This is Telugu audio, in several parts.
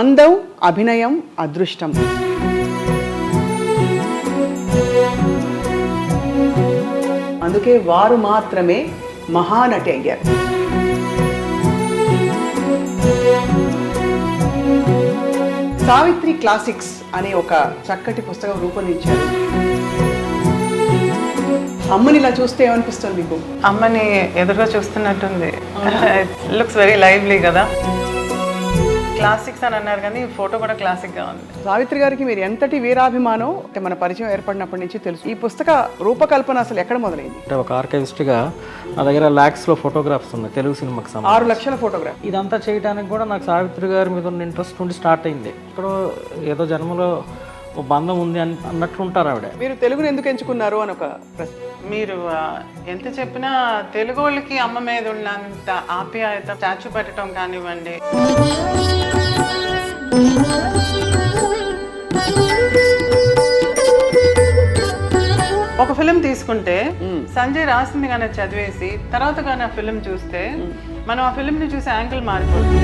అందం అభినయం అదృష్టం. అందుకే వారు మాత్రమే మహానటి అయ్యారు. సావిత్రి క్లాసిక్స్ అనే ఒక చక్కటి పుస్తకం రూపొందించారు. అమ్మని ఇలా చూస్తే ఏమనిపిస్తుంది మీకు? అమ్మని ఎదురుగా చూస్తున్నట్టుంది. లుక్స్ వెరీ లైవ్లీ కదా. క్లాసిక్స్ అని అన్నారు కానీ ఫోటో కూడా క్లాసిక్గా ఉంది. సావిత్రి గారికి మీరు ఎంతటి వీరాభిమానం అంటే మన పరిచయం ఏర్పడినప్పటి నుంచి తెలుసు. ఈ పుస్తక రూపకల్పన అసలు ఎక్కడ మొదలైంది? అంటే ఒక ఆర్కైవిస్ట్గా నా దగ్గర ల్యాక్స్లో ఫోటోగ్రాఫ్స్ ఉన్నాయి తెలుగు సినిమాకి 6 లక్షల ఫోటోగ్రాఫ్. ఇదంతా చేయడానికి కూడా నాకు సావిత్రి గారి మీద ఉన్న ఇంట్రెస్ట్ నుండి స్టార్ట్ అయింది. ఇక్కడ ఏదో జన్మలో ఒక బంధం ఉంది అన్నట్లు ఉంటారు ఆవిడ. మీరు తెలుగును ఎందుకు ఎంచుకున్నారు అని ఒక ప్రశ్న. మీరు ఎంత చెప్పినా తెలుగు వాళ్ళకి అమ్మ మీద ఉన్నంత ఆప్యాయత, స్టాచ్యూ పెట్టడం కానివ్వండి. ఒక ఫిలిం తీసుకుంటే సంజయ్ రాసింది కానీ చదివేసి తర్వాత కానీ ఆ ఫిలిం చూస్తే మనం ఆ ఫిలింని చూసే యాంగిల్ మారిపోతుంది.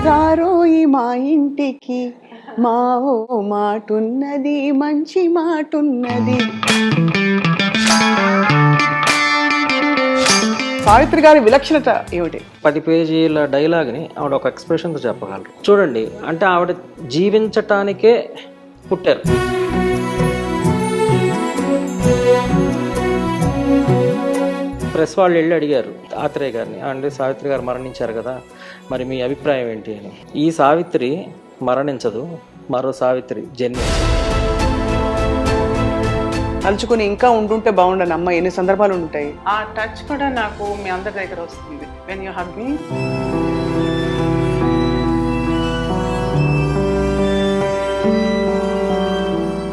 రారోయి మా ఇంటికి మా ఓ మాటున్నది మంచి మాటున్నది. సావిత్రి గారి విలక్షణత ఏమిటి? 10 పేజీల డైలాగ్ని ఆవిడ ఒక ఎక్స్ప్రెషన్తో చెప్పగలరు. చూడండి, అంటే ఆవిడ జీవించటానికే పుట్టారు. ప్రెస్ వాళ్ళు వెళ్ళి అడిగారు ఆత్రేయ గారిని, అంటే సావిత్రి గారు మరణించారు కదా, మరి మీ అభిప్రాయం ఏంటి అని. ఈ సావిత్రి మరణించదు, మరో సావిత్రి జన్మించదు. తలుచుకుని ఇంకా ఉండుంటే బాగుండని అమ్మ ఎన్ని సందర్భాలు ఉంటాయి. ఆ టచ్ కూడా నాకు మీ అందరి దగ్గర వస్తుంది. When you hug me.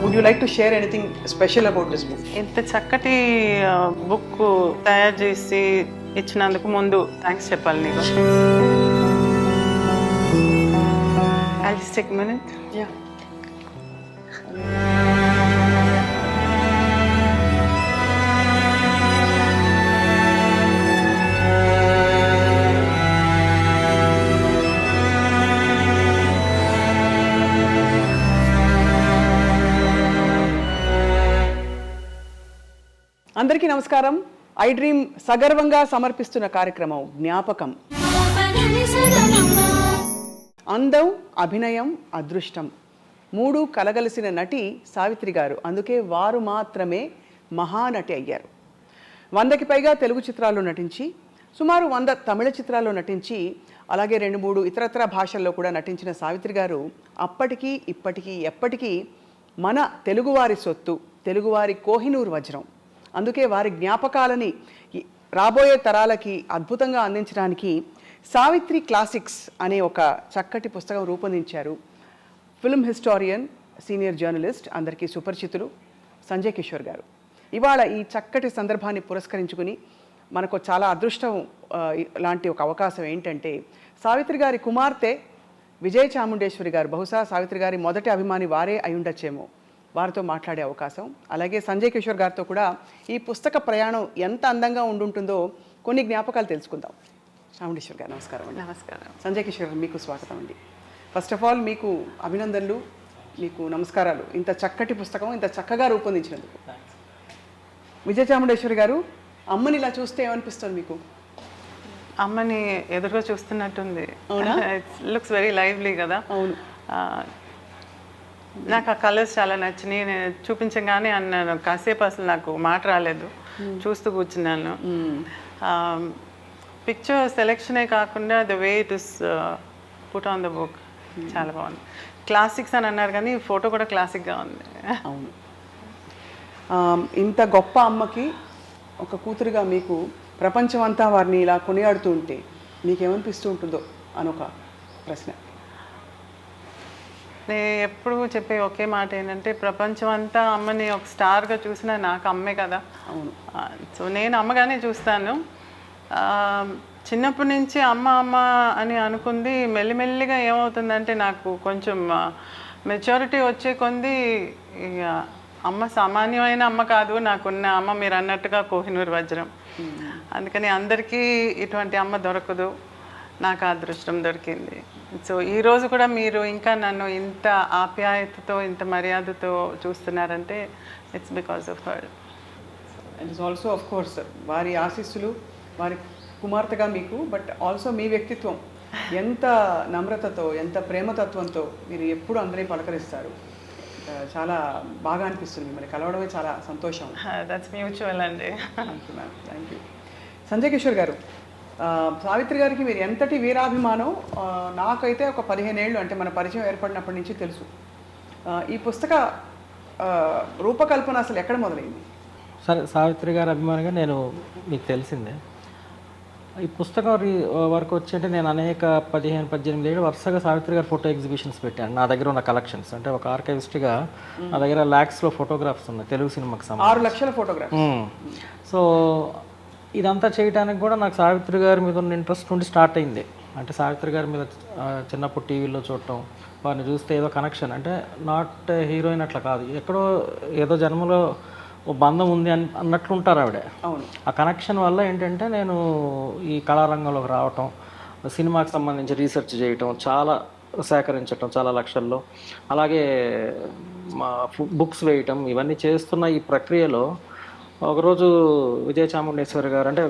Would you like to share anything special about this book? ఇంత చక్కటి బుక్ తయారు చేసి ఇచ్చినందుకు ముందు థ్యాంక్స్ చెప్పాలి నీకు. I'll just take a minute. Yeah. అందరికీ నమస్కారం. ఐ డ్రీమ్ సగర్వంగా సమర్పిస్తున్న కార్యక్రమం జ్ఞాపకం. అందం అభినయం అదృష్టం 3 కలగలిసిన నటి సావిత్రి గారు. అందుకే వారు మాత్రమే మహానటి అయ్యారు. 100కి పైగా తెలుగు చిత్రాల్లో నటించి, సుమారు 100 తమిళ చిత్రాల్లో నటించి, అలాగే 2-3 ఇతరత్ర భాషల్లో కూడా నటించిన సావిత్రి గారు అప్పటికీ ఇప్పటికీ ఎప్పటికీ మన తెలుగువారి సొత్తు, తెలుగువారి కోహినూరు వజ్రం. అందుకే వారి జ్ఞాపకాలని రాబోయే తరాలకి అద్భుతంగా అందించడానికి సావిత్రి క్లాసిక్స్ అనే ఒక చక్కటి పుస్తకం రూపొందించారు. ఫిల్మ్ హిస్టారియన్, సీనియర్ జర్నలిస్ట్, అందరికీ సుపరిచితులు సంజయ్ కిషోర్ గారు. ఇవాళ ఈ చక్కటి సందర్భాన్ని పురస్కరించుకుని మనకు చాలా అదృష్టం లాంటి ఒక అవకాశం ఏంటంటే, సావిత్రి గారి కుమార్తె విజయ చాముండేశ్వరి గారు, బహుశా సావిత్రి గారి మొదటి అభిమాని వారే అయ్యుండొచ్చేమో, వారితో మాట్లాడే అవకాశం. అలాగే సంజయ్ కిషోర్ గారితో కూడా ఈ పుస్తక ప్రయాణం ఎంత అందంగా ఉండుంటుందో కొన్ని జ్ఞాపకాలు తెలుసుకుందాం. చాముండేశ్వర్ గారు నమస్కారం అండి. నమస్కారం. సంజయ్ కిషోర్ మీకు స్వాగతం అండి. ఫస్ట్ ఆఫ్ ఆల్ మీకు అభినందనలు, మీకు నమస్కారాలు ఇంత చక్కటి పుస్తకం ఇంత చక్కగా రూపొందించినందుకు. విజయ చాముండేశ్వరి గారు, అమ్మని ఇలా చూస్తే ఏమనిపిస్తుంది మీకు? అమ్మని ఎదురుగా చూస్తున్నట్టుంది. అవునా? లుక్స్ వెరీ లైవ్లీ కదా. అవును. నాకు ఆ కలర్స్ చాలా నచ్చినాయి. నేను చూపించగానే అన్నాను, కాసేపు అసలు నాకు మాట రాలేదు, చూస్తూ కూర్చున్నాను. పిక్చర్ సెలెక్షనే కాకుండా the way it is put on the book చాలా బాగుంది. క్లాసిక్స్ అని అన్నారు కానీ ఫోటో కూడా క్లాసిక్గా ఉంది. అవును. ఇంత గొప్ప అమ్మకి ఒక కూతురుగా మీకు ప్రపంచం అంతా వారిని ఇలా కొనియాడుతూ ఉంటే మీకేమనిపిస్తూ ఉంటుందో అనొక ప్రశ్న. నేను ఎప్పుడు చెప్పే ఒకే మాట ఏంటంటే, ప్రపంచం అంతా అమ్మని ఒక స్టార్గా చూసినా నాకు అమ్మే కదా. అవును. సో నేను అమ్మగానే చూస్తాను. చిన్నప్పటి నుంచి అమ్మ అమ్మ అని అనుకుంది. మెల్లిమెల్లిగా ఏమవుతుందంటే, నాకు కొంచెం మెచ్యూరిటీ వచ్చే కొంది అమ్మ సామాన్యమైన అమ్మ కాదు, నాకున్న అమ్మ మీరు అన్నట్టుగా కోహినూరు వజ్రం. అందుకని అందరికీ ఇటువంటి అమ్మ దొరకదు. నాకు ఆ అదృష్టం దొరికింది. సో ఈరోజు కూడా మీరు ఇంకా నన్ను ఇంత ఆప్యాయతతో ఇంత మర్యాదతో చూస్తున్నారంటే it's because of her. And it's also of course వారి ఆశీస్సులు, వారి కుమార్తెగా మీకు, బట్ ఆల్సో మీ వ్యక్తిత్వం ఎంత నమ్రతతో, ఎంత ప్రేమతత్వంతో మీరు ఎప్పుడు అందరినీ పలకరిస్తారు. చాలా బాగా అనిపిస్తుంది, మిమ్మల్ని కలవడమే చాలా సంతోషం. దట్స్ మ్యూచువల్ అండి. Thank you ma'am, thank you. Sanjay Kishore గారు, సావిత్రి గారికి మీరు ఎంతటి వీరాభిమానం నాకైతే ఒక 15 ఏళ్ళు అంటే మన పరిచయం ఏర్పడినప్పటి నుంచి తెలుసు. ఈ పుస్తక రూపకల్పన అసలు ఎక్కడ మొదలైంది? సరే, సావిత్రి గారి అభిమానిగా నేను మీకు తెలిసిందే. ఈ పుస్తకం వరకు వచ్చి అంటే నేను అనేక 15-18 ఏళ్ళు వరుసగా సావిత్రి గారి ఫోటో ఎగ్జిబిషన్స్ పెట్టాను. నా దగ్గర ఉన్న కలెక్షన్స్ అంటే ఒక ఆర్కైవిస్ట్గా నా దగ్గర ల్యాక్స్లో ఫోటోగ్రాఫ్స్ ఉన్నాయి తెలుగు సినిమాకి సంబంధించి. 6 లక్షల ఫోటోగ్రాఫ్. సో ఇదంతా చేయడానికి కూడా నాకు సావిత్రి గారి మీద ఉన్న ఇంట్రెస్ట్ నుండి స్టార్ట్ అయింది. అంటే సావిత్రి గారి మీద చిన్నప్పుడు టీవీలో చూడటం, వారిని చూస్తే ఏదో కనెక్షన్, అంటే నాట్ హీరోయిన్ అట్లా కాదు, ఎక్కడో ఏదో జన్మలో ఓ బంధం ఉంది అన్నట్లు ఉంటారు ఆవిడ. ఆ కనెక్షన్ వల్ల ఏంటంటే నేను ఈ కళారంగంలోకి రావటం, సినిమాకి సంబంధించి రీసెర్చ్ చేయటం, చాలా సేకరించటం చాలా లక్షల్లో, అలాగే మా బుక్స్ వేయటం, ఇవన్నీ చేస్తున్న ఈ ప్రక్రియలో ఒకరోజు విజయ చాముండేశ్వరి గారు, అంటే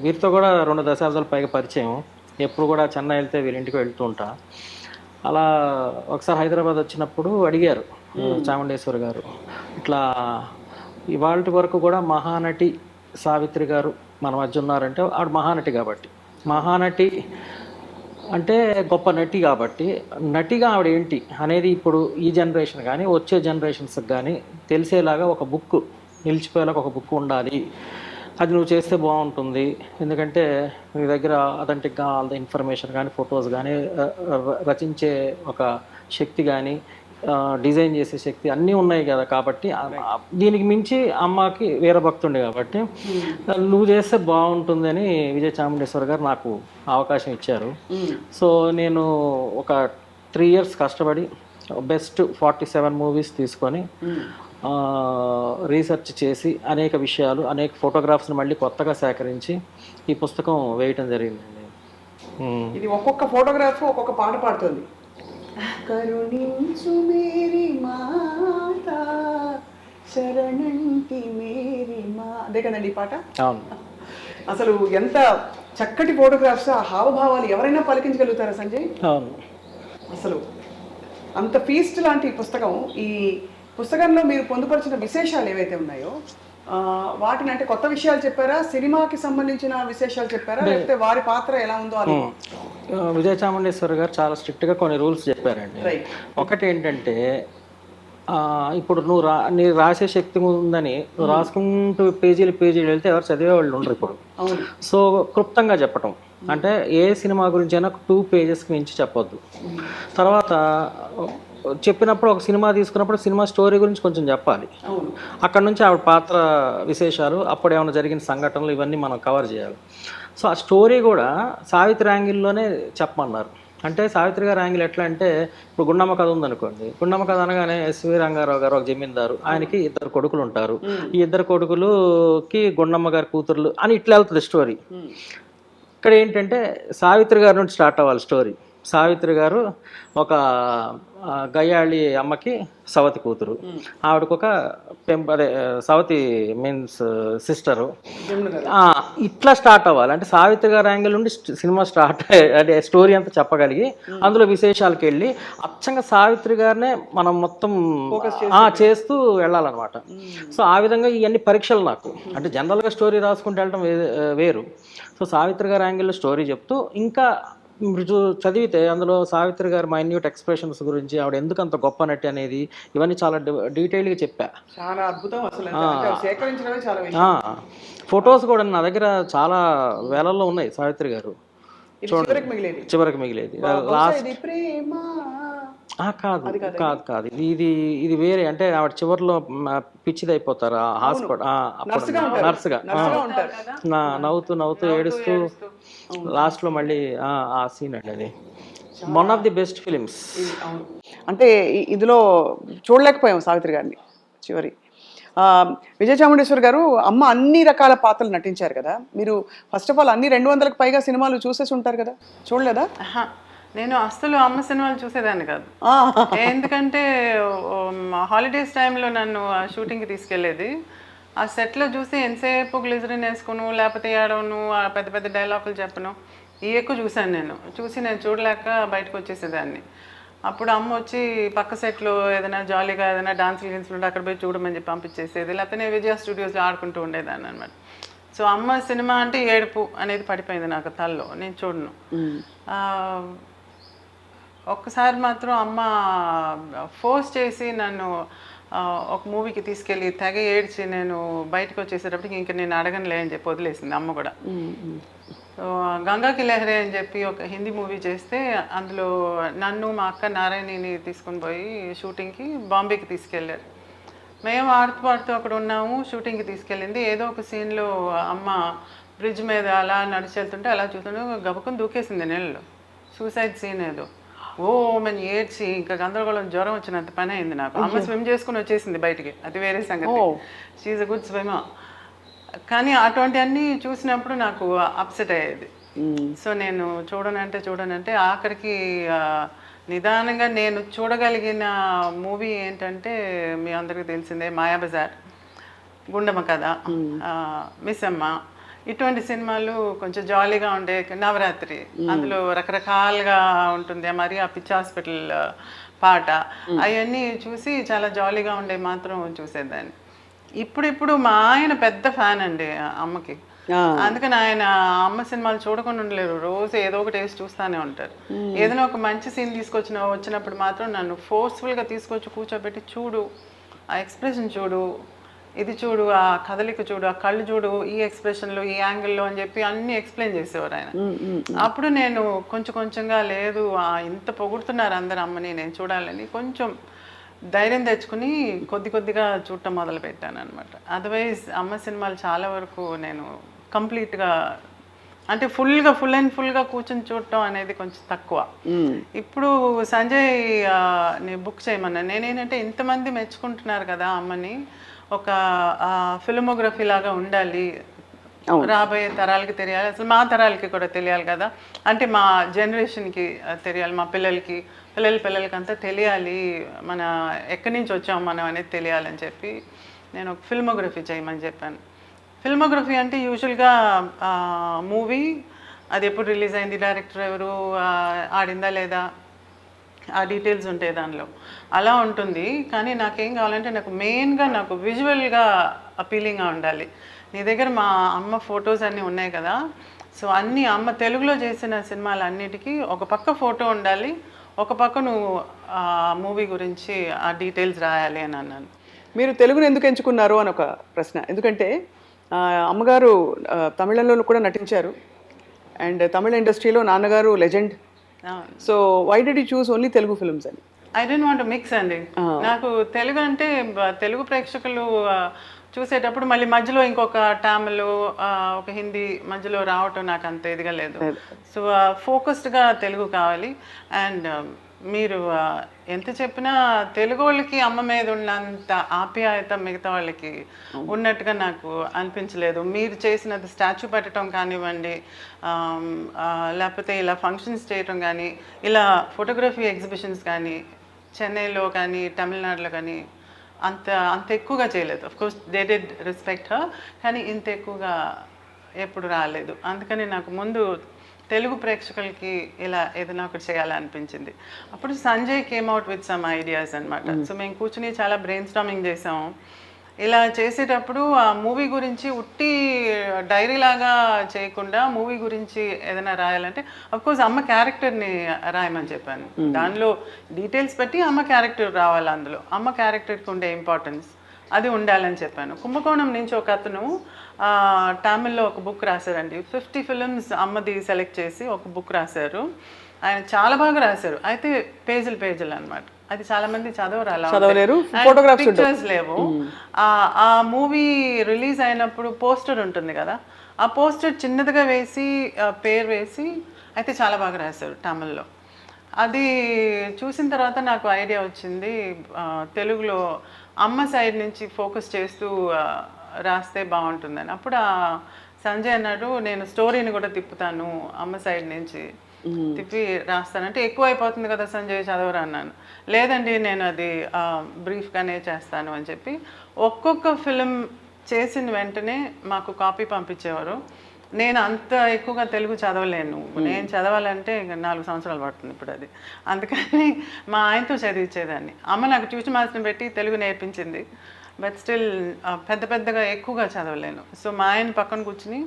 వీరితో కూడా 2 దశాబ్దాల పైగా పరిచయం, ఎప్పుడు కూడా చెన్నై వెళ్తే వీరింటికి వెళ్తూ ఉంటా. అలా ఒకసారి హైదరాబాద్ వచ్చినప్పుడు అడిగారు చాముండేశ్వరి గారు, ఇట్లా ఇవాళ వరకు కూడా మహానటి సావిత్రి గారు మన మధ్య ఉన్నారంటే ఆవిడ మహానటి కాబట్టి, మహానటి అంటే గొప్ప నటి కాబట్టి, నటిగా ఆవిడ ఏంటి అనేది ఇప్పుడు ఈ జనరేషన్ కానీ వచ్చే జనరేషన్స్కి కానీ తెలిసేలాగా ఒక బుక్, నిలిచిపోయేలాగా ఒక బుక్ ఉండాలి, అది నువ్వు చేస్తే బాగుంటుంది. ఎందుకంటే నీ దగ్గర అథెంటిక్గా ఆల్ ద ఇన్ఫర్మేషన్ కానీ, ఫొటోస్ కానీ, రచించే ఒక శక్తి కానీ, డిజైన్ చేసే శక్తి అన్నీ ఉన్నాయి కదా. కాబట్టి దీనికి మించి అమ్మకి వీరభక్తుండే కాబట్టి నువ్వు చేస్తే బాగుంటుందని విజయ చాముండేశ్వరి గారు నాకు అవకాశం ఇచ్చారు. సో నేను ఒక 3 years కష్టపడి బెస్ట్ 47 మూవీస్ తీసుకొని రీసెర్చ్ చేసి అనేక విషయాలు, అనేక ఫోటోగ్రాఫ్స్ని మళ్ళీ కొత్తగా సేకరించి ఈ పుస్తకం వేయటం జరిగిందండి. ఇది ఒక్కొక్క ఫోటోగ్రాఫ్ ఒక్కొక్క పాట పాడుతుంది. కరుణించు మేరీ మాత శరణంటి మేరీ మా, అదే కదండి ఈ పాట. అవును. అసలు ఎంత చక్కటి ఫోటోగ్రాఫ్స్, ఆ హావభావాలు ఎవరైనా పలికించగలుగుతారా సంజయ్? అవును. అసలు అంత ఫీస్ట్ లాంటి ఈ పుస్తకం, ఈ పుస్తకంలో మీరు పొందుపరిచిన విశేషాలు ఏవైతే ఉన్నాయో వాటిని, అంటే కొత్త విషయాలు చెప్పారా, సినిమాకి సంబంధించిన విశేషాలు చెప్పారా, లేకపోతే వారి పాత్ర ఎలా ఉందో అని? విజయ చాముండేశ్వరి గారు చాలా స్ట్రిక్ట్గా కొన్ని రూల్స్ చెప్పారండి. ఒకటి ఏంటంటే, ఇప్పుడు నీ రాసే శక్తి ఉందని నువ్వు రాసుకుంటూ పేజీలు వెళ్తే ఎవరు చదివే వాళ్ళు ఉండరు ఇప్పుడు. సో క్లుప్తంగా చెప్పటం, అంటే ఏ సినిమా గురించి అయినా 2 pagesకి మించి చెప్పొద్దు. తర్వాత చెప్పినప్పుడు ఒక సినిమా తీసుకున్నప్పుడు సినిమా స్టోరీ గురించి కొంచెం చెప్పాలి. అక్కడ నుంచి ఆవిడ పాత్ర విశేషాలు, అప్పుడు ఏమైనా జరిగిన సంఘటనలు, ఇవన్నీ మనం కవర్ చేయాలి. సో ఆ స్టోరీ కూడా సావిత్రి యాంగిల్లోనే చెప్పమన్నారు. అంటే సావిత్రి గారి యాంగిల్ ఎట్లా అంటే, ఇప్పుడు గుండమ్మ కథ ఉందనుకోండి, గుండమ్మ కథ అనగానే ఎస్వి రంగారావు గారు ఒక జమీందారు, ఆయనకి 2 కొడుకులు ఉంటారు, ఈ 2 కొడుకులకి గుండమ్మ గారి కూతుర్లు అని ఇట్లా వెళ్తుంది స్టోరీ. ఇక్కడ ఏంటంటే సావిత్రి గారి నుండి స్టార్ట్ అవ్వాలి స్టోరీ. సావిత్రి గారు ఒక గయ్యాళి అమ్మకి సవతి కూతురు, ఆవిడకు ఒక సవతి మీన్స్ సిస్టరు, ఇట్లా స్టార్ట్ అవ్వాలి. అంటే సావిత్రి గారి యాంగిల్ నుండి సినిమా స్టార్ట్, అంటే స్టోరీ అంతా చెప్పగలిగి అందులో విశేషాలకు వెళ్ళి అచ్చంగా సావిత్రి గారినే మనం మొత్తం చేస్తూ వెళ్ళాలన్నమాట. సో ఆ విధంగా ఇవన్నీ పరీక్షలు నాకు, అంటే జనరల్గా స్టోరీ రాసుకుంటూ వెళ్ళడం వేరు. సో సావిత్రి గారి యాంగిల్లో స్టోరీ చెప్తూ, ఇంకా చదివితే అందులో సావిత్రి గారి మైన్యూట్ ఎక్స్ప్రెషన్స్ గురించి, ఆవిడ ఎందుకు అంత గొప్ప నటి అనేది, ఇవన్నీ చాలా డీటెయిల్గా చెప్పా. చాలా అద్భుతం అసలు, సేకరించడమే చాలా. ఫొటోస్ కూడా నా దగ్గర చాలా వేలల్లో ఉన్నాయి సావిత్రి గారు. చివరికి మిగిలేది లాస్ట్ కాదు, ఇది వేరే. అంటే ఆవిడ చివరిలో పిచ్చిది అయిపోతారు హాస్పిటల్ నర్సుగా, నవ్వుతూ ఏడుస్తూ లాస్ట్లో మళ్ళీ ఆ సీన్ అండి, అది one of the best films. అంటే ఇందులో చూడలేకపోయాం సావిత్రి గారిని చివరి. విజయ చాముండేశ్వర్ గారు అమ్మ అన్ని రకాల పాత్రలు నటించారు కదా, మీరు ఫస్ట్ ఆఫ్ ఆల్ అన్ని 200కు పైగా సినిమాలు చూసేసి ఉంటారు కదా, చూడలేదా? ఆహా, నేను అస్సలు అమ్మ సినిమాలు చూసేదాన్ని కాదు. ఆ, ఎందుకంటే హాలిడేస్ టైంలో నన్ను షూటింగ్కి తీసుకెళ్ళేది. ఆ సెట్లో చూసి ఎంతసేపు గ్లిజరిన్ వేసుకును, లేకపోతే ఏడవను, ఆ పెద్ద పెద్ద డైలాగులు చెప్పను, ఇవి ఎక్కువ చూశాను. నేను చూడలేక బయటకు వచ్చేసేదాన్ని. అప్పుడు అమ్మ వచ్చి పక్క సెట్లో ఏదైనా జాలీగా ఏదైనా డాన్సులు గిన్సులు ఉంటే అక్కడ పోయి చూడమని చెప్పి పంపించేసేది, లేకపోతే నేను విజయ స్టూడియోస్లో ఆడుకుంటూ ఉండేదాన్ని అనమాట. సో అమ్మ సినిమా అంటే ఏడుపు అనేది పడిపోయింది నాకు తల్లో, నేను చూడను. ఒక్కసారి మాత్రం అమ్మ ఫోర్స్ చేసి నన్ను ఒక మూవీకి తీసుకెళ్ళి తెగ ఏడ్చి నేను బయటకు వచ్చేసేటప్పటికి ఇంక నేను అడగనులే అని చెప్పి వదిలేసింది అమ్మ కూడా. సో గంగాకి లహరి అని చెప్పి ఒక హిందీ మూవీ చేస్తే అందులో నన్ను మా అక్క నారాయణిని తీసుకుని పోయి షూటింగ్కి బాంబేకి తీసుకెళ్ళారు. మేము ఆడుతూ పాడుతూ అక్కడ ఉన్నాము, షూటింగ్కి తీసుకెళ్ళింది. ఏదో ఒక సీన్లో అమ్మ బ్రిడ్జ్ మీద అలా నడిచి వెళ్తుంటే అలా చూస్తుంటే గబుకుని దూకేసింది నీళ్ళలో, సూసైడ్ సీన్ ఏదో. ఓ మని ఏడ్చి ఇంకా గందరగోళం, జ్వరం వచ్చినంత పని అయింది నాకు. అమ్మ స్విమ్ చేసుకుని వచ్చేసింది బయటికి, అది వేరే సంగతి. She's a good swimmer. కానీ అటువంటివన్నీ చూసినప్పుడు నాకు అప్సెట్ అయ్యేది. సో నేను చూడనంటే ఆఖరికి నిదానంగా నేను చూడగలిగిన మూవీ ఏంటంటే మీ అందరికీ తెలిసిందే మాయాబజార్, గుండమ్మ కథ, మిస్సమ్మ, ఇటువంటి సినిమాలు కొంచెం జాలీగా ఉండే, నవరాత్రి అందులో రకరకాలుగా ఉంటుంది, మరి ఆ పిచ్చి హాస్పిటల్ పాట, అవన్నీ చూసి చాలా జాలీగా ఉండే మాత్రం చూసేదాన్ని. ఇప్పుడు మా ఆయన పెద్ద ఫ్యాన్ అండి అమ్మకి, అందుకని ఆయన అమ్మ సినిమాలు చూడకుండా ఉండలేరు, రోజు ఏదో ఒక టేస్ట్ చూస్తూనే ఉంటారు. ఏదైనా ఒక మంచి సీన్ వచ్చినప్పుడు మాత్రం నన్ను ఫోర్స్ఫుల్గా తీసుకొచ్చి కూర్చోబెట్టి చూడు, ఆ ఎక్స్ప్రెషన్ చూడు, ఇది చూడు, ఆ కదలిక చూడు, ఆ కళ్ళు చూడు, ఈ ఎక్స్ప్రెషన్లో, ఈ యాంగిల్లో అని చెప్పి అన్నీ ఎక్స్ప్లెయిన్ చేసేవారు ఆయన. అప్పుడు నేను కొంచెంగా లేదు ఇంత పొగుడుతున్నారు అందరు అమ్మని, నేను చూడాలని కొంచెం ధైర్యం తెచ్చుకుని కొద్దిగా చూడటం మొదలు పెట్టాను అనమాట. అదర్వైజ్ అమ్మ సినిమాలు చాలా వరకు నేను కంప్లీట్గా అంటే ఫుల్ అండ్ ఫుల్గా కూర్చొని చూడటం అనేది కొంచెం తక్కువ. ఇప్పుడు సంజయ్ నేను బుక్ చేయమన్నా, నేనేంటంటే ఇంతమంది మెచ్చుకుంటున్నారు కదా అమ్మని, ఒక ఫిల్మోగ్రఫీ లాగా ఉండాలి, రాబోయే తరాలకి తెలియాలి, అసలు మా తరాలకి కూడా తెలియాలి కదా, అంటే మా జనరేషన్కి తెలియాలి, మా పిల్లలకి అంతా తెలియాలి, మన ఎక్కడి నుంచి వచ్చాము మనం అనేది తెలియాలని చెప్పి నేను ఒక ఫిల్మోగ్రఫీ చేయమని చెప్పాను. ఫిల్మోగ్రఫీ అంటే యూజువల్గా మూవీ అది ఎప్పుడు రిలీజ్ అయింది, డైరెక్టర్ ఎవరు, ఆడిందా లేదా, ఆ డీటెయిల్స్ ఉంటాయి దానిలో, అలా ఉంటుంది. కానీ నాకేం కావాలంటే నాకు మెయిన్గా నాకు విజువల్గా అపీలింగ్గా ఉండాలి. నీ దగ్గర మా అమ్మ ఫొటోస్ అన్నీ ఉన్నాయి కదా, సో అన్నీ అమ్మ తెలుగులో చేసిన సినిమాలు అన్నిటికీ ఒక పక్క ఫోటో ఉండాలి, ఒక పక్క నువ్వు మూవీ గురించి ఆ డీటెయిల్స్ రాయాలి అని అన్నాను. మీరు తెలుగును ఎందుకు ఎంచుకున్నారు అని ఒక ప్రశ్న. ఎందుకంటే అమ్మగారు తమిళంలో కూడా నటించారు, అండ్ తమిళ ఇండస్ట్రీలో నాన్నగారు legend. So why did you choose only Telugu films అని? ఐ డోంట్ వాంట్ మిక్స్ అండి. నాకు తెలుగు అంటే తెలుగు ప్రేక్షకులు చూసేటప్పుడు మళ్ళీ మధ్యలో ఇంకొక తమిళ్, ఒక హిందీ మధ్యలో రావటం నాకు అంత ఇదిగా లేదు. సో ఫోకస్డ్గా తెలుగు కావాలి. అండ్ మీరు ఎంత చెప్పినా తెలుగు వాళ్ళకి అమ్మ మీద ఉన్నంత ఆప్యాయత మిగతా వాళ్ళకి ఉన్నట్టుగా నాకు అనిపించలేదు. మీరు చేసినది స్టాచ్యూ పెట్టడం కానివ్వండి, లేకపోతే ఇలా ఫంక్షన్స్ చేయటం కానీ, ఇలా ఫోటోగ్రఫీ ఎగ్జిబిషన్స్ కానీ చెన్నైలో కానీ తమిళనాడులో కానీ అంత ఎక్కువగా చేయలేదు. Of course they did respect her, కానీ ఇంత ఎక్కువగా ఎప్పుడు రాలేదు. అందుకని నాకు ముందు తెలుగు ప్రేక్షకులకి ఇలా ఏదైనా ఒకటి చేయాలనిపించింది. అప్పుడు Sanjay came out with some ideas అనమాట. సో మేము కూర్చుని చాలా బ్రెయిన్ స్టార్మింగ్ చేసాము. ఇలా చేసేటప్పుడు ఆ మూవీ గురించి ఉట్టి డైరీ లాగా చేయకుండా మూవీ గురించి ఏదైనా రాయాలంటే అఫ్కోర్స్ అమ్మ క్యారెక్టర్ని రాయమని చెప్పాను. దానిలో డీటెయిల్స్ పెట్టి అమ్మ క్యారెక్టర్ రావాలి, అందులో అమ్మ క్యారెక్టర్కి ఉండే ఇంపార్టెన్స్ అది ఉండాలని చెప్పాను. కుంభకోణం నుంచి ఒక అతను తమిళ్లో ఒక బుక్ రాశారండి. 50 ఫిల్మ్స్ అమ్మది సెలెక్ట్ చేసి ఒక బుక్ రాశారు. ఆయన చాలా బాగా రాశారు. అయితే పేజీలు అనమాట. అది చాలా మంది చదవలేరు, పిక్చర్స్ లేవు. ఆ మూవీ రిలీజ్ అయినప్పుడు పోస్టర్ ఉంటుంది కదా, ఆ పోస్టర్ చిన్నదిగా వేసి పేరు వేసి అయితే చాలా బాగా రాశారు తమిళ్లో. అది చూసిన తర్వాత నాకు ఐడియా వచ్చింది, తెలుగులో అమ్మ సైడ్ నుంచి ఫోకస్ చేస్తూ రాస్తే బాగుంటుందని. అప్పుడు సంజయ్ అన్నాడు, నేను స్టోరీని కూడా తిప్పుతాను అమ్మ సైడ్ నుంచి తిప్పి రాస్తానంటే ఎక్కువ అయిపోతుంది కదా సంజయ్, చదవరా అన్నాను. లేదండి నేను అది బ్రీఫ్గానే చేస్తాను అని చెప్పి ఒక్కొక్క ఫిలిం చేసిన వెంటనే మాకు కాపీ పంపించేవారు. నేను అంత ఎక్కువగా తెలుగు చదవలేను, నేను చదవాలంటే ఇంకా 4 సంవత్సరాలు పడుతుంది ఇప్పుడు అది. అందుకని మా ఆయనతో చదివించేదాన్ని. అమ్మ నాకు ట్యూషన్ మాస్టర్ని పెట్టి తెలుగు నేర్పించింది, బట్ స్టిల్ పెద్దగా ఎక్కువగా చదవలేను. సో మా ఆయన పక్కన కూర్చుని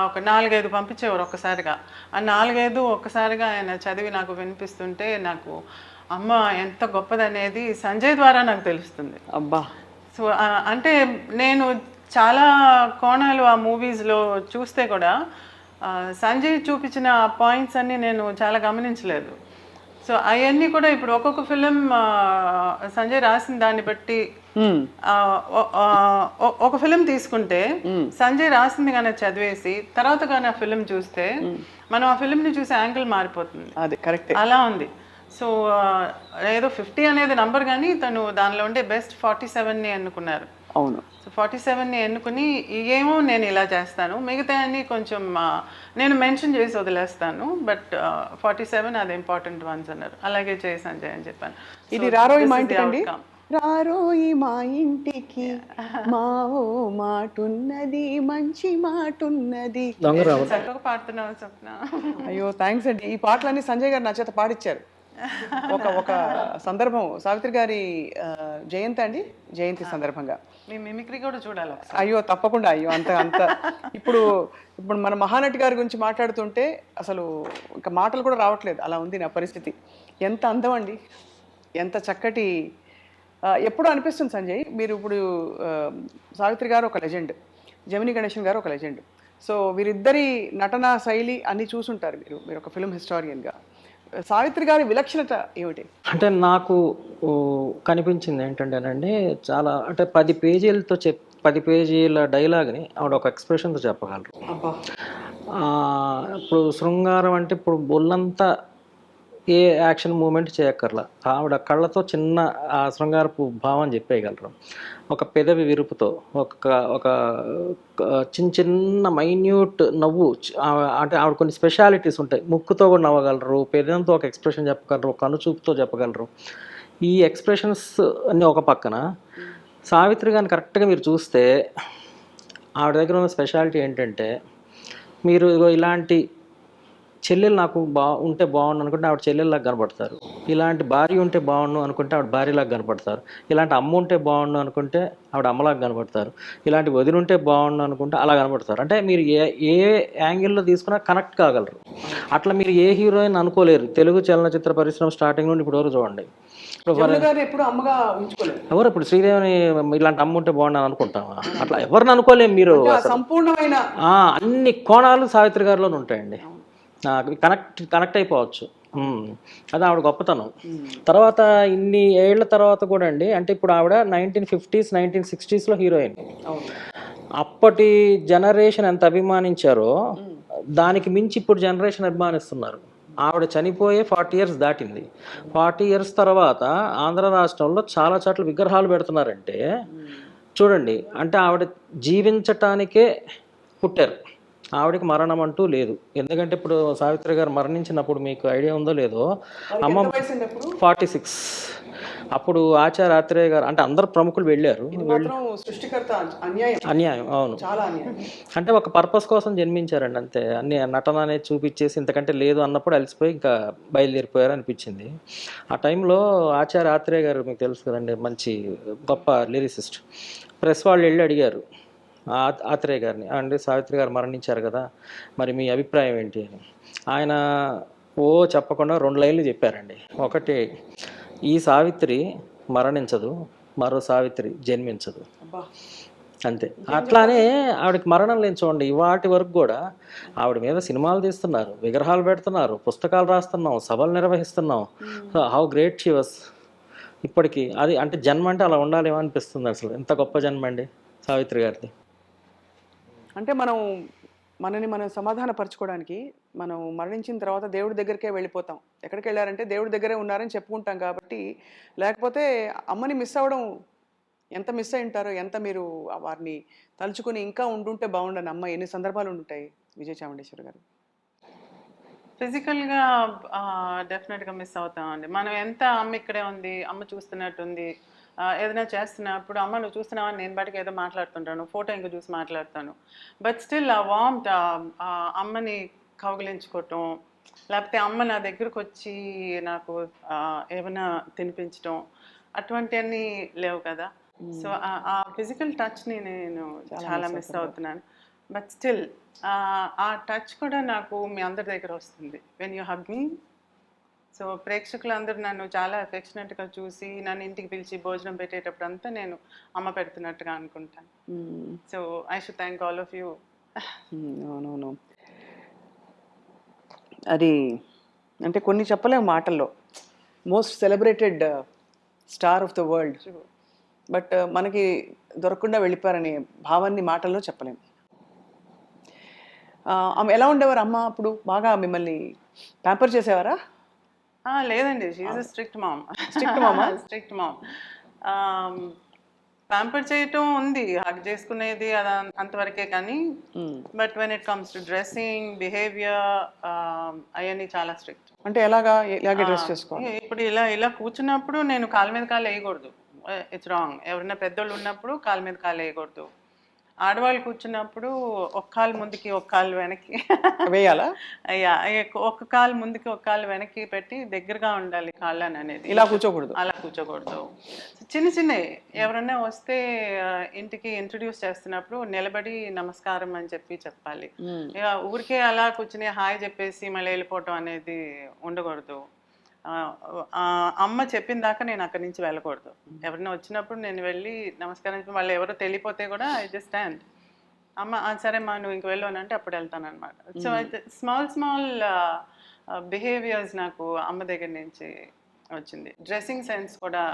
ఒక 4-5 పంపించేవారు ఒక్కసారిగా. ఆ 4-5 ఒక్కసారిగా ఆయన చదివి నాకు వినిపిస్తుంటే నాకు అమ్మ ఎంత గొప్పదనేది సంజయ్ ద్వారా నాకు తెలుస్తుంది. అబ్బా. సో అంటే నేను చాలా కోణాలు ఆ మూవీస్లో చూస్తే కూడా సంజయ్ చూపించిన పాయింట్స్ అన్నీ నేను చాలా గమనించలేదు. సో అవన్నీ కూడా ఇప్పుడు ఒక్కొక్క ఫిలిం సంజయ్ రాసిన దాన్ని బట్టి ఒక ఫిలిం తీసుకుంటే సంజయ్ రాసింది కానీ చదివేసి తర్వాత కానీ ఆ ఫిలిం చూస్తే మనం ఆ ఫిలింని చూసే యాంగిల్ మారిపోతుంది. అది కరెక్ట్. అలా ఉంది. సో ఏదో 50 అనేది నంబర్, కానీ తను దానిలో ఉండే బెస్ట్ 47ని ఎన్నుకున్నారు. అవును. సో 47ని ఎన్నుకుని ఏమో నేను ఇలా చేస్తాను, మిగతా అన్ని కొంచెం నేను మెన్షన్ చేసి వదిలేస్తాను, బట్ 47 అది ఇంపార్టెంట్ వన్స్ అన్నారు. అలాగే చేయి సంజయ్ అని చెప్పాను. ఇది రారోయి మా ఇంటికి అండి, రారోయి మా ఇంటికి మావో మాటున్నది మంచి మాటున్నది. చక్కగా పాడుతున్నావు స్వప్న. అయ్యో థ్యాంక్స్ అండి. ఈ పాటలన్నీ సంజయ్ గారు నా చేత పాడిచ్చారు. ఒక సందర్భం సావిత్రి గారి జయంతి సందర్భంగా మీ మిమిక్రీ కూడా చూడాలి. అయ్యో తప్పకుండా. అయ్యో అంత ఇప్పుడు మన మహానటి గారి గురించి మాట్లాడుతుంటే అసలు ఇంకా మాటలు కూడా రావట్లేదు, అలా ఉంది నా పరిస్థితి. ఎంత అందం అండి, ఎంత చక్కటి. ఎప్పుడు అనిపిస్తుంది సంజయ్, మీరు ఇప్పుడు సావిత్రి గారు ఒక లెజెండ్, జమినీ గణేశన్ గారు ఒక లెజెండ్. సో వీరిద్దరి నటనా శైలి అన్నీ చూసుంటారు మీరు ఒక ఫిల్మ్ హిస్టారియన్గా. సావిత్రి గారి విలక్షణత ఏమిటి? అంటే నాకు కనిపించింది ఏంటంటేనండి, చాలా అంటే 10 పేజీలతో 10 పేజీల డైలాగ్ని ఆవిడ ఒక ఎక్స్ప్రెషన్తో చెప్పగలరు. ఇప్పుడు శృంగారం అంటే ఇప్పుడు బొల్లంతా ఏ యాక్షన్ మూమెంట్ చేయక్కర్లా, ఆవిడ కళ్ళతో చిన్న ఆ శృంగారపు భావం చెప్పేయగలరు. ఒక పెదవి విరుపుతో ఒక చిన్న మైన్యూట్ నవ్వు, అంటే ఆవిడ కొన్ని స్పెషాలిటీస్ ఉంటాయి. ముక్కుతో కూడా నవ్వగలరు, పెదంతో ఒక ఎక్స్ప్రెషన్ చెప్పగలరు, కనుచూపుతో చెప్పగలరు. ఈ ఎక్స్ప్రెషన్స్ అన్నీ ఒక పక్కన, సావిత్రి గారిని కరెక్ట్గా మీరు చూస్తే ఆవిడ దగ్గర ఉన్న స్పెషాలిటీ ఏంటంటే, మీరు ఇలాంటి చెల్లెలు నాకు ఉంటే బాగుండు అనుకుంటే ఆవిడ చెల్లెల్లాగా కనపడతారు, ఇలాంటి భార్య ఉంటే బాగుండు అనుకుంటే ఆవిడ భార్యలాగా కనపడతారు, ఇలాంటి అమ్మ ఉంటే బాగుండు అనుకుంటే ఆవిడ అమ్మలాగా కనపడతారు, ఇలాంటి వదిన ఉంటే బాగుండు అనుకుంటే అలా కనపడతారు. అంటే మీరు ఏ యాంగిల్లో తీసుకున్నా కనెక్ట్ కాగలరు. అట్లా మీరు ఏ హీరోయిన్ అనుకోలేరు తెలుగు చలనచిత్ర పరిశ్రమ స్టార్టింగ్ నుండి ఇప్పుడు వరకు చూడండి. ఎవరు ఇప్పుడు శ్రీదేవిని ఇలాంటి అమ్మ ఉంటే బాగుండు అనుకుంటామా? అట్లా ఎవరిని అనుకోలేము. మీరు సంపూర్ణమైన అన్ని కోణాలు సావిత్రి గారిలోనే ఉంటాయండి. కనెక్ట్ అయిపోవచ్చు. అది ఆవిడ గొప్పతనం. తర్వాత ఇన్ని ఏళ్ల తర్వాత కూడా అండి, అంటే ఇప్పుడు ఆవిడ 1950s 1960sలో హీరోయిన్. అప్పటి జనరేషన్ ఎంత అభిమానించారో దానికి మించి ఇప్పుడు జనరేషన్ అభిమానిస్తున్నారు. ఆవిడ చనిపోయే 40 years దాటింది. 40 years తర్వాత ఆంధ్ర రాష్ట్రంలో చాలా చోట్ల విగ్రహాలు పెడుతున్నారంటే చూడండి, అంటే ఆవిడ జీవించటానికే పుట్టారు, ఆవిడకి మరణం అంటూ లేదు. ఎందుకంటే ఇప్పుడు సావిత్రి గారు మరణించినప్పుడు మీకు ఐడియా ఉందో లేదో, అమ్మ 46. అప్పుడు ఆచార్య ఆత్రేయ గారు అంటే అందరు ప్రముఖులు వెళ్ళారు. అన్యాయం, అవును. అంటే ఒక పర్పస్ కోసం జన్మించారండి అంతే. అన్ని నటన అనేది చూపించేసి ఇంతకంటే లేదు అన్నప్పుడు అలసిపోయి ఇంకా బయలుదేరిపోయారు అనిపించింది. ఆ టైంలో ఆచార్య ఆత్రేయ గారు మీకు తెలుసు కదండి, మంచి గొప్ప లిరిసిస్ట్. ప్రెస్ వాళ్ళు వెళ్ళి అడిగారు ఆత్రేయ గారిని, అంటే సావిత్రి గారు మరణించారు కదా, మరి మీ అభిప్రాయం ఏంటి అని. ఆయన చెప్పకుండా 2 లైన్లు చెప్పారండి. ఒకటి, ఈ సావిత్రి మరణించదు, మరో సావిత్రి జన్మించదు, అంతే. అట్లానే ఆవిడకి మరణం లేని చూడండి, ఇవాటి వరకు కూడా ఆవిడ మీద సినిమాలు తీస్తున్నారు, విగ్రహాలు పెడుతున్నారు, పుస్తకాలు రాస్తున్నాం, సభలు నిర్వహిస్తున్నాం. How great she was. ఇప్పటికీ అది అంటే జన్మ అంటే అలా ఉండాలేమో అనిపిస్తుంది. అసలు ఎంత గొప్ప జన్మ అండి సావిత్రి గారిది. అంటే మనని మనం సమాధానపరచుకోవడానికి మనం మరణించిన తర్వాత దేవుడి దగ్గరికే వెళ్ళిపోతాం. ఎక్కడికి వెళ్ళారంటే దేవుడి దగ్గరే ఉన్నారని చెప్పుకుంటాం. కాబట్టి లేకపోతే అమ్మని మిస్ అవ్వడం ఎంత మిస్ అయి ఉంటారో, ఎంత మీరు వారిని తలుచుకొని ఇంకా ఉండుంటే బాగుండని అమ్మ ఎన్ని సందర్భాలు ఉండుంటాయి విజయ చాముండేశ్వరి గారు? ఫిజికల్గా డెఫినెట్గా మిస్ అవుతామండి. మనం ఎంత అమ్మ ఇక్కడే ఉంది, అమ్మ చూస్తున్నట్టుంది, ఏదైనా చేస్తున్నప్పుడు అమ్మ నువ్వు చూస్తున్నావని నేను బయటకు ఏదో మాట్లాడుతుంటాను, ఫోటో ఇంక చూసి మాట్లాడతాను. బట్ స్టిల్ ఆ వార్మ్త్, అమ్మని కౌగిలించుకోవటం, లేకపోతే అమ్మ నా దగ్గరకు వచ్చి నాకు ఏమైనా తినిపించటం, అటువంటివన్నీ లేవు కదా. సో ఆ ఫిజికల్ టచ్ని నేను చాలా మిస్ అవుతున్నాను. బట్ స్టిల్ ఆ టచ్ కూడా నాకు మీ అందరి దగ్గర వస్తుంది when you hug me. So ప్రేక్షకులందరూ నన్ను చాలా అఫెక్షనేట్గా చూసి నన్ను ఇంటికి పిలిచి భోజనం పెట్టేటప్పుడు అంతా నేను అమ్మ పెడుతున్నట్టుగా అనుకుంటాను. So I should thank all of you. అవునవును, అది అంటే కొన్ని చెప్పలేము మాటల్లో. Most celebrated star of the world, but మనకి దొరకకుండా వెళ్ళిపోయారనే భావాన్ని మాటల్లో చెప్పలేము. ఆమె ఎలా ఉండేవారు అమ్మ అప్పుడు? బాగా మిమ్మల్ని ప్యాంపర్ చేసేవారా? లేదండి, she's a strict mom. Strict mom? Strict mom. Pamper చేయటం ఉంది, హగ్ చేసుకునేది అది అంతవరకే. కానీ but when it comes to dressing, behaviour, అవన్నీ చాలా స్ట్రిక్ట్. అంటే ఎలాగే డ్రెస్ చేసుకోవాలి? ఇప్పుడు ఇలా ఇలా కూర్చున్నప్పుడు నేను కాళ్ళ మీద కాళ్ళు వేయకూడదు, ఇట్స్ రాంగ్. ఎవరైనా పెద్దోళ్ళు ఉన్నప్పుడు కాళ్ళ మీద కాళ్ళు వేయకూడదు. ఆడవాళ్ళు కూర్చున్నప్పుడు ఒక కాలు ముందుకి ఒక కాలు వెనక్కి వేయాలా? అయ్యా, ఒక కాలు ముందుకి ఒక కాలు వెనక్కి పెట్టి దగ్గరగా ఉండాలి కాళ్ళని అనేది. ఇలా కూర్చోకూడదు? అలా కూర్చోకూడదు. చిన్న చిన్నవి ఎవరన్నా వస్తే ఇంటికి ఇంట్రడ్యూస్ చేస్తున్నప్పుడు నిలబడి నమస్కారం అని చెప్పాలి. ఇక ఊరికే అలా కూర్చుని హాయ్ చెప్పేసి మళ్ళీ వెళ్ళిపోవటం అనేది ఉండకూడదు. అమ్మ చెప్పిన దాకా నేను అక్కడి నుంచి వెళ్ళకూడదు. ఎవరైనా వచ్చినప్పుడు నేను వెళ్ళి నమస్కారం చెప్పి వాళ్ళు ఎవరో తెలియపోతే కూడా ఐ జస్ట్ స్టాండ్. అమ్మ సరే అమ్మా నువ్వు ఇంక వెళ్ళు అని అంటే అప్పుడు వెళ్తాను అనమాట. సో అయితే స్మాల్ బిహేవియర్స్ నాకు అమ్మ దగ్గర నుంచి వచ్చింది. డ్రెస్సింగ్ సెన్స్ కూడా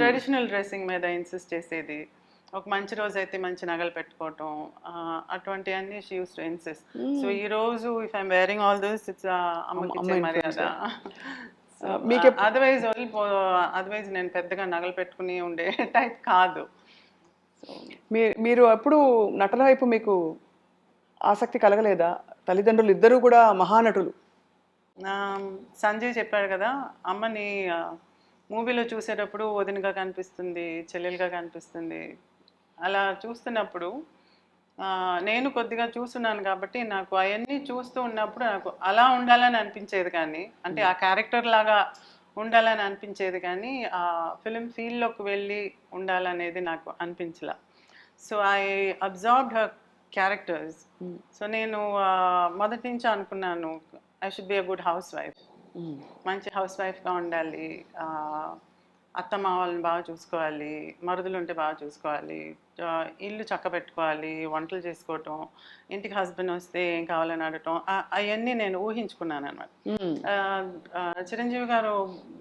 ట్రెడిషనల్ డ్రెస్సింగ్ మీద ఇన్సిస్ట్ చేసేది. ఒక మంచి రోజు అయితే మంచి నగలు పెట్టుకోవటం, అటువంటివన్నీ she used to insist. So ఈ రోజు if I'm wearing all this it's అమ్మకి మర్యాద. అదర్వైజ్ నేను పెద్దగా నగలు పెట్టుకుని ఉండే టైప్ కాదు. మీరు అప్పుడు నటన వైపు మీకు ఆసక్తి కలగలేదా? తల్లిదండ్రులు ఇద్దరు కూడా మహానటులు. సంజయ్ చెప్పాడు కదా, అమ్మని మూవీలో చూసేటప్పుడు వదినగా కనిపిస్తుంది, చెల్లెలుగా కనిపిస్తుంది. అలా చూస్తున్నప్పుడు నేను కొద్దిగా చూస్తున్నాను కాబట్టి నాకు అవన్నీ చూస్తూ ఉన్నప్పుడు నాకు అలా ఉండాలని అనిపించేది. కానీ అంటే ఆ క్యారెక్టర్ లాగా ఉండాలని అనిపించేది, కానీ ఆ ఫిలిం ఫీల్డ్లోకి వెళ్ళి ఉండాలనేది నాకు అనిపించలా. So I observed her characters. So నేను మొదటి నుంచి అనుకున్నాను I should be a good housewife. మంచి హౌస్ వైఫ్గా ఉండాలి, అత్తమ్మ వాళ్ళని బాగా చూసుకోవాలి, మరుదులు ఉంటే బాగా చూసుకోవాలి, ఇల్లు చక్క పెట్టుకోవాలి, వంటలు చేసుకోవటం, ఇంటికి హస్బెండ్ వస్తే ఏం కావాలని అడగటం, అవన్నీ నేను ఊహించుకున్నాను అనమాట. చిరంజీవి గారు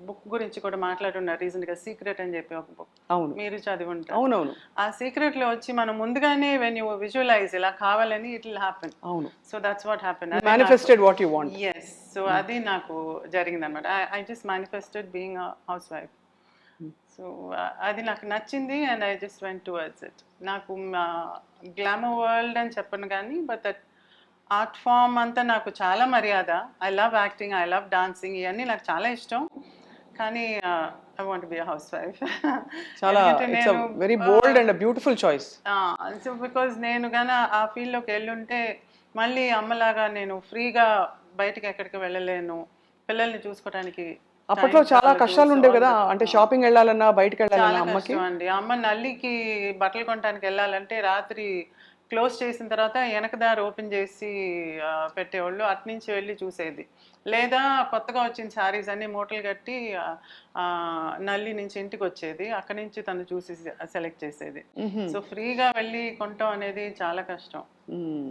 బుక్ గురించి కూడా మాట్లాడున్నారు రీసెంట్గా, సీక్రెట్ అని చెప్పి ఒక బుక్. అవును, మీరు చదివి ఉంటారు. అవునవును. ఆ సీక్రెట్లో వచ్చి మనం ముందుగానే వెన్ యూ విజువలైజ్ ఇలా కావాలని ఇట్ విల్ హ్యాపెన్. అవును. So that's what happen. Manifested what you want. yes. So అది నాకు జరిగిందనమాట. I just manifested being a house wife. So అది నాకు నచ్చింది and I just went towards it. నాకు గ్లామర్ వరల్డ్ అని చెప్పను కానీ బట్ దట్ ఆర్ట్ ఫామ్ అంతా నాకు చాలా మర్యాద. I love acting, I love dancing, ఇవన్నీ నాకు చాలా ఇష్టం. కానీ I want be a housewife. చాలా it's a very bold and beautiful choice. So because నేను కానీ ఆ ఫీల్డ్లోకి వెళ్ళుంటే మళ్ళీ అమ్మలాగా నేను ఫ్రీగా బయటకి ఎక్కడికి వెళ్ళలేను, పిల్లల్ని చూసుకోవడానికి. అప్పట్లో చాలా కష్టాలు ఉండేవి కదా, అంటే షాపింగ్ వెళ్ళాలన్నా బయటకు వెళ్ళాలన్నా అమ్మకి. అండి, అమ్మ నల్లికి బట్టలు కొనడానికి వెళ్ళాలంటే రాత్రి క్లోజ్ చేసిన తర్వాత వెనకదారి ఓపెన్ చేసి పెట్టేవాళ్ళు, అట్నుంచి వెళ్ళి చూసేది. లేదా కొత్తగా వచ్చిన శారీస్ అన్ని మూటలు కట్టి నల్లి నుంచి ఇంటికి వచ్చేది, అక్కడి నుంచి తను చూసి సెలెక్ట్ చేసేది. సో ఫ్రీగా వెళ్ళి కొనటం అనేది చాలా కష్టం.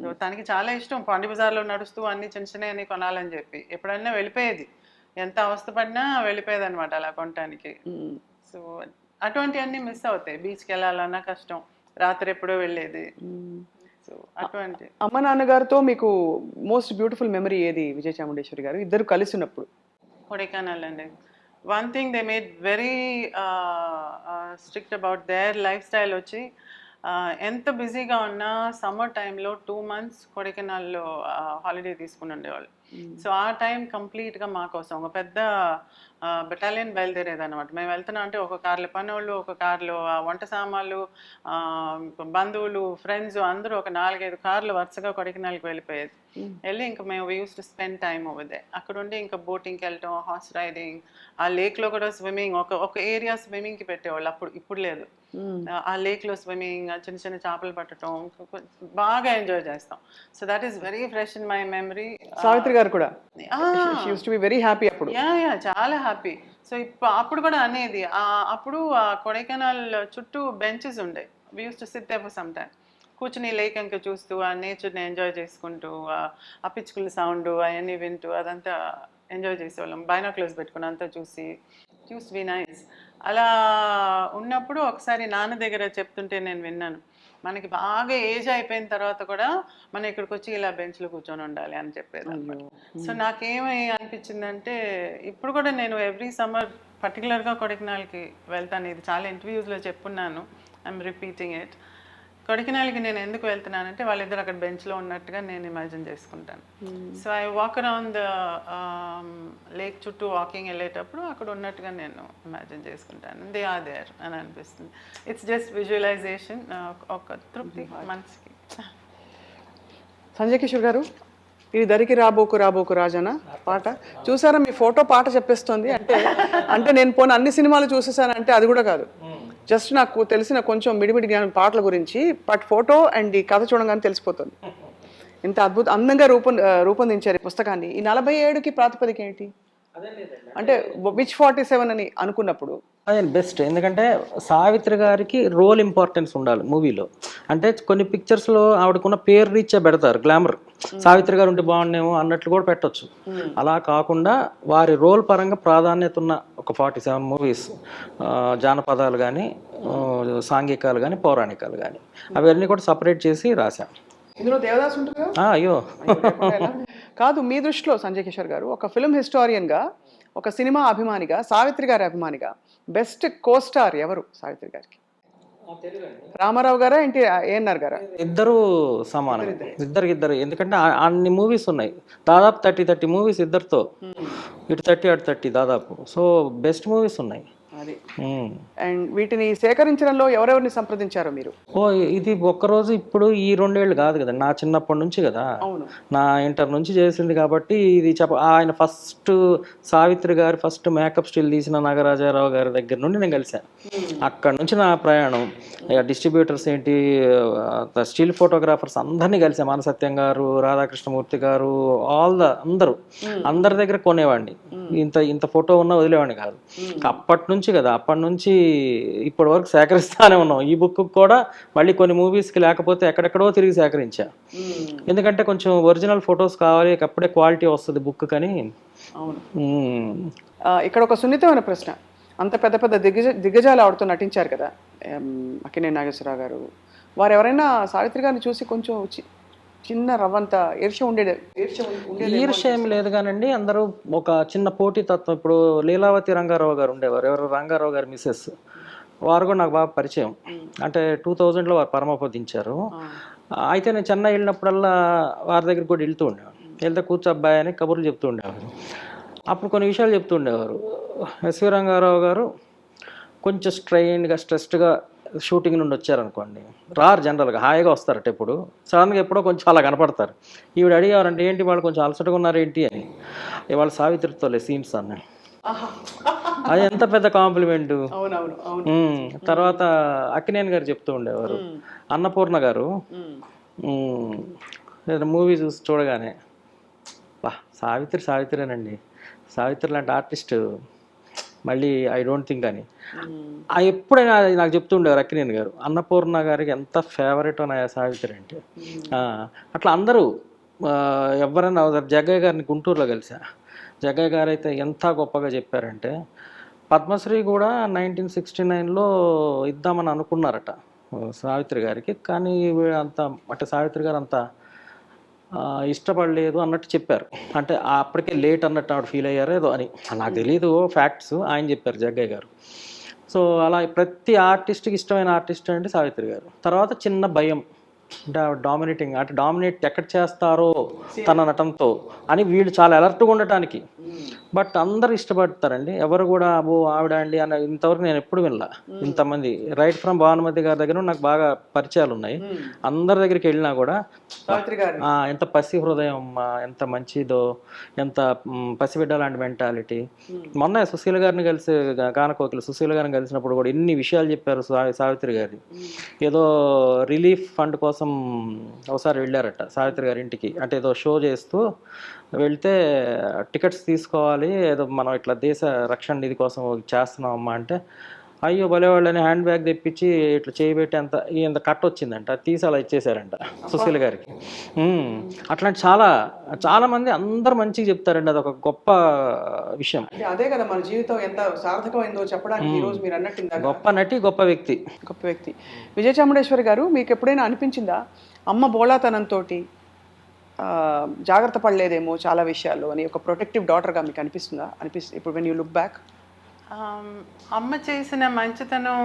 సో తనకి చాలా ఇష్టం పాండి బజార్లో నడుస్తూ అన్ని చిన్న చిన్నవి కొనాలని చెప్పి. ఎప్పుడైనా వెళ్ళిపోయేది, ఎంత అవస్థపడినా వెళ్ళిపోయేది అనమాట అలా కొనటానికి. సో అటువంటివన్నీ మిస్ అవుతాయి. బీచ్కి వెళ్ళాలన్నా కష్టం, రాత్రి ఎప్పుడో వెళ్ళేది. సో అటువంటి. అమ్మ నాన్నగారితో మీకు మోస్ట్ బ్యూటిఫుల్ మెమరీ ఏది విజయ చాముండేశ్వరి గారు ఇద్దరు కలిసి ఉన్నప్పుడు? కొడైకెనాల్ అండి. One thing they made very strict about their life style వచ్చి ఎంత బిజీగా ఉన్నా సమ్మర్ టైంలో 2 months కొడైకెనాల్లో హాలిడే తీసుకుని ఉండేవాళ్ళు. సో ఆ టైం కంప్లీట్గా మా కోసం ఒక పెద్ద బెటాలియన్ బయలుదేరేదన్నమాట. మేము వెళ్తున్నాం అంటే ఒక కార్లో పనోళ్ళు, ఒక కార్లో వంట సామాన్లు, బంధువులు, ఫ్రెండ్స్ అందరూ ఒక 4-5 కార్లు వరుసగా కొడైకెనాల్కి వెళ్ళిపోయేది. వెళ్ళి ఇంకా మేము use to spend time over they. అక్కడ ఉండి ఇంకా బోటింగ్కి వెళ్ళటం, హార్స్ రైడింగ్, ఆ లేక్లో కూడా స్విమ్మింగ్, ఒక ఏరియా స్విమ్మింగ్కి పెట్టేవాళ్ళు అప్పుడు, ఇప్పుడు లేదు. ఆ లేక్లో స్విమ్మింగ్, చిన్న చిన్న చేపలు పట్టడం బాగా ఎంజాయ్ చేస్తాం. So that is very fresh in my memory. Savitri garu కూడా she used to be very happy అప్పుడు. యా చాలా హ్యాపీ. సో అప్పుడు కూడా అనేది అప్పుడు కొడైకెనాల్ చుట్టూ బెంచెస్ ఉండే. We used to sit there for some time. కూర్చుని లేక్ అంక చూస్తూ ఆ నేచర్ని ఎంజాయ్ చేసుకుంటూ ఆ పిచ్చుకల సౌండ్ అవన్నీ వింటూ అదంతా ఎంజాయ్ చేసేవాళ్ళం. బైనాక్యులర్స్ పెట్టుకుని అంతా చూసి బి నైస్. అలా ఉన్నప్పుడు ఒకసారి నాన్న దగ్గర చెప్తుంటే నేను విన్నాను, మనకి బాగా ఏజ్ అయిపోయిన తర్వాత కూడా మనం ఇక్కడికి వచ్చి ఇలా బెంచ్లో కూర్చొని ఉండాలి అని చెప్పేది అనమాట. సో నాకేమై అనిపించిందంటే ఇప్పుడు కూడా నేను ఎవ్రీ సమ్మర్ పర్టికులర్గా కొడైకెనాల్కి వెళ్తాను. ఇది చాలా ఇంటర్వ్యూస్లో చెప్పున్నాను, ఐఎమ్ రిపీటింగ్ ఇట్. కొడైకెనాల్కి నేను ఎందుకు వెళ్తున్నానంటే వాళ్ళిద్దరు అక్కడ బెంచ్లో ఉన్నట్టుగా నేను ఇమాజిన్ చేసుకుంటాను. So I walk around the lake చుట్టూ వాకింగ్ వెళ్ళేటప్పుడు అక్కడ ఉన్నట్టుగా నేను ఇమాజిన్ చేసుకుంటాను. దే ఆర్ దేర్ అని అనిపిస్తుంది. ఇట్స్ జస్ట్ విజువలైజేషన్, ఒక తృప్తి మనసుకి. సంజయ్ కిషోర్ గారు, ఇది దరికి రాబోకు రాబోకు రాజానా పాట చూసారా? మీ ఫోటో పాట చెప్పేస్తుంది. అంటే నేను పోనీ అన్ని సినిమాలు చూసేసానంటే అది కూడా కాదు. జస్ట్ నాకు తెలిసిన కొంచెం మిడిమిడి జ్ఞానం పాటల గురించి, బట్ ఫోటో అండ్ ఈ కథ చూడగానే తెలిసిపోతుంది. ఇంత అందంగా రూపొందించారు ఈ పుస్తకాన్ని. ఈ 47కి ప్రాతిపదిక ఏంటి? అంటే విచ్ 47 అని అనుకున్నప్పుడు అదే బెస్ట్. ఎందుకంటే సావిత్రి గారికి రోల్ ఇంపార్టెన్స్ ఉండాలి మూవీలో. అంటే కొన్ని పిక్చర్స్లో ఆవిడకున్న పేరు రీచ్ పెడతారు, గ్లామర్. సావిత్రి గారు ఉంటే బాగుండేమో అన్నట్లు కూడా పెట్టొచ్చు. అలా కాకుండా వారి రోల్ పరంగా ప్రాధాన్యత ఉన్న ఒక 47 మూవీస్, జానపదాలు కానీ, సాంఘికాలు కానీ, పౌరాణికాలు కానీ, అవన్నీ కూడా సపరేట్ చేసి రాశాం. ఇందులో దేవదాస్ ఉంటుంది కదా? అయ్యో కాదు, మీ దృష్టిలో సంజయ్ కిషోర్ గారు ఒక ఫిల్మ్ హిస్టారియన్గా, ఒక సినిమా అభిమానిగా, సావిత్రి గారి అభిమానిగా బెస్ట్ కోస్టార్ ఎవరు సావిత్రి గారికి? రామారావు గారా ఏంటి ఏఎన్ఆర్ గారా? ఇద్దరు సమానం, ఇద్దరు. ఎందుకంటే అన్ని మూవీస్ ఉన్నాయి, దాదాపు 30 మూవీస్ ఇద్దరితో, ఇటు 30 అటు 30 దాదాపు. సో బెస్ట్ మూవీస్ ఉన్నాయి. అది అండ్ వీటిని సేకరించడంలో ఎవరెవరిని సంప్రదించారో మీరు? ఇది ఒక్కరోజు ఇప్పుడు ఈ 2 ఏళ్ళు కాదు కదా, నా చిన్నప్పటి నుంచి కదా, నా ఇంటర్ నుంచి చేసింది కాబట్టి ఇది ఆయన ఫస్ట్ సావిత్రి గారి ఫస్ట్ మేకప్ స్టిల్ తీసిన నాగరాజారావు గారి దగ్గర నుండి నేను కలిశాను. అక్కడ నుంచి నా ప్రయాణం, డిస్ట్రిబ్యూటర్స్ ఏంటి, స్టిల్ ఫోటోగ్రాఫర్స్ అందరినీ కలిసాను. మానసత్యం గారు, రాధాకృష్ణమూర్తి గారు, అందరి దగ్గర కొనేవాడిని. ఇంత ఫోటో ఉన్నా వదిలేవాడిని కాదు. అప్పటి నుంచి ఇప్పటి వరకు సేకరిస్తానే ఉన్నాం. ఈ బుక్ కూడా మళ్ళీ కొన్ని మూవీస్కి లేకపోతే ఎక్కడెక్కడో తిరిగి సేకరించా. ఎందుకంటే కొంచెం ఒరిజినల్ ఫొటోస్ కావాలి, అప్పుడే క్వాలిటీ వస్తుంది బుక్ కని. అవును. ఇక్కడ ఒక సున్నితమైన ప్రశ్న. అంత పెద్ద పెద్ద దిగ్గజాలు ఆవిడతో నటించారు కదా, అక్కినేని నాగేశ్వరరావు గారు, వారు ఎవరైనా సావిత్రి గారిని చూసి కొంచెం చిన్న రవ్వంత ఈర్ష్య ఏం లేదు కానండి. అందరూ ఒక చిన్న పోటీ తత్వం. ఇప్పుడు లీలావతి రంగారావు గారు ఉండేవారు, ఎవరు రంగారావు గారు మిస్సెస్, వారు కూడా నాకు బాగా పరిచయం. అంటే 2000లో వారు పరమపదించారు. అయితే నేను చెన్నై వెళ్ళినప్పుడల్లా వారి దగ్గర కూడా వెళ్తూ ఉండేవారు. వెళ్తే కూర్చోబ్బాయి అని కబుర్లు చెప్తూ ఉండేవారు. అప్పుడు కొన్ని విషయాలు చెప్తూ ఉండేవారు. ఎస్వి రంగారావు గారు కొంచెం స్ట్రెస్డ్గా షూటింగ్ నుండి వచ్చారనుకోండి, రారు జనరల్గా, హాయిగా వస్తారట. ఎప్పుడు సడన్గా ఎప్పుడో కొంచెం అలా కనపడతారు. ఈవిడ అడిగారంటే ఏంటి వాళ్ళు కొంచెం అలసటగా ఉన్నారేంటి అని. ఇవాళ సావిత్రితోలే సీన్స్ అన్న, అది ఎంత పెద్ద కాంప్లిమెంటు. తర్వాత అక్కినేని గారు చెప్తూ ఉండేవారు, అన్నపూర్ణ గారు మూవీ చూసి చూడగానే సావిత్రేనండి, సావిత్రి లాంటి ఆర్టిస్ట్ మళ్ళీ ఐ డోంట్ థింక్ అని ఎప్పుడైనా నాకు చెప్తూ ఉండేవారు అక్కినేని గారు. అన్నపూర్ణ గారికి ఎంత ఫేవరెట్ అన్నాయా సావిత్రి అంటే. అట్లా అందరూ ఎవరైనా జగ్గయ్య గారిని గుంటూరులో కలిసా. జగ్గయ్య గారు అయితే ఎంత గొప్పగా చెప్పారంటే, పద్మశ్రీ కూడా 1969లో ఇద్దామని అనుకున్నారట సావిత్రి గారికి. కానీ అంత అంటే సావిత్రి గారు అంత ఇష్టపడలేదు అన్నట్టు చెప్పారు. అంటే అప్పటికే లేట్ అన్నట్టు ఆవిడ ఫీల్ అయ్యారో ఏదో అని. నాకు తెలీదు ఫ్యాక్ట్స్, ఆయన చెప్పారు జగ్గయ్య గారు. సో అలా ప్రతి ఆర్టిస్ట్‌కి ఇష్టమైన ఆర్టిస్ట్ అంటే సావిత్రి గారు. తర్వాత చిన్న భయం. అంటే ఆవిడ డామినేటింగ్, అంటే డామినేట్ ఎక్కడ చేస్తారో తన నటనతో అని వీళ్ళు చాలా అలర్ట్‌గా ఉండటానికి. బట్ అందరూ ఇష్టపడతారండి. ఎవరు కూడా అబ్బో ఆవిడ అండి అని ఇంతవరకు నేను ఎప్పుడు వినలా. ఇంతమంది రైట్ ఫ్రమ్ భానుమతి గారి దగ్గర నాకు బాగా పరిచయాలు ఉన్నాయి. అందరి దగ్గరికి వెళ్ళినా కూడా సావిత్రి గారు ఎంత పసి హృదయం అమ్మా, ఎంత మంచిదో, ఎంత పసిబిడ్డ లాంటి మెంటాలిటీ. మొన్న సుశీల గారిని కలిసి, గానకోకిల సుశీల గారిని కలిసినప్పుడు కూడా ఎన్ని విషయాలు చెప్పారు సావిత్రి గారి. ఏదో రిలీఫ్ ఫండ్ కోసం ఒకసారి వెళ్ళారట సావిత్రి గారి ఇంటికి. అంటే ఏదో షో చేస్తూ వెళ్తే టికెట్స్ తీసుకోవాలి, ఏదో మనం ఇట్లా దేశ రక్షణ నిధి కోసం చేస్తున్నాం అమ్మా అంటే, అయ్యో భలేవాళ్ళని హ్యాండ్ బ్యాగ్ తెప్పించి ఇట్లా చేయబెట్టి అంత ఇంత కట్ట వచ్చిందంట, తీసి అలా ఇచ్చేసారంట సుశీల గారికి. అట్లాంటి చాలా చాలా మంది అందరు మంచిగా చెప్తారండి. అది ఒక గొప్ప విషయం. అంటే అదే కదా మన జీవితం ఎంత సార్థకమైందో చెప్పడానికి ఈరోజు మీరు అన్నట్టు ఇందాక గొప్ప నటి, గొప్ప వ్యక్తి. గొప్ప వ్యక్తి. విజయ చాముండేశ్వరి గారు, మీకు ఎప్పుడైనా అనిపించిందా అమ్మ బోళాతనంతో జాగ్రత్త పడలేదేమో చాలా విషయాల్లో అని ఒక ప్రొటెక్టివ్ డాటర్గా మీకు అనిపిస్తుందా? ఇప్పుడు వెన్ యూ లుక్ బ్యాక్. అమ్మ చేసిన మంచితనం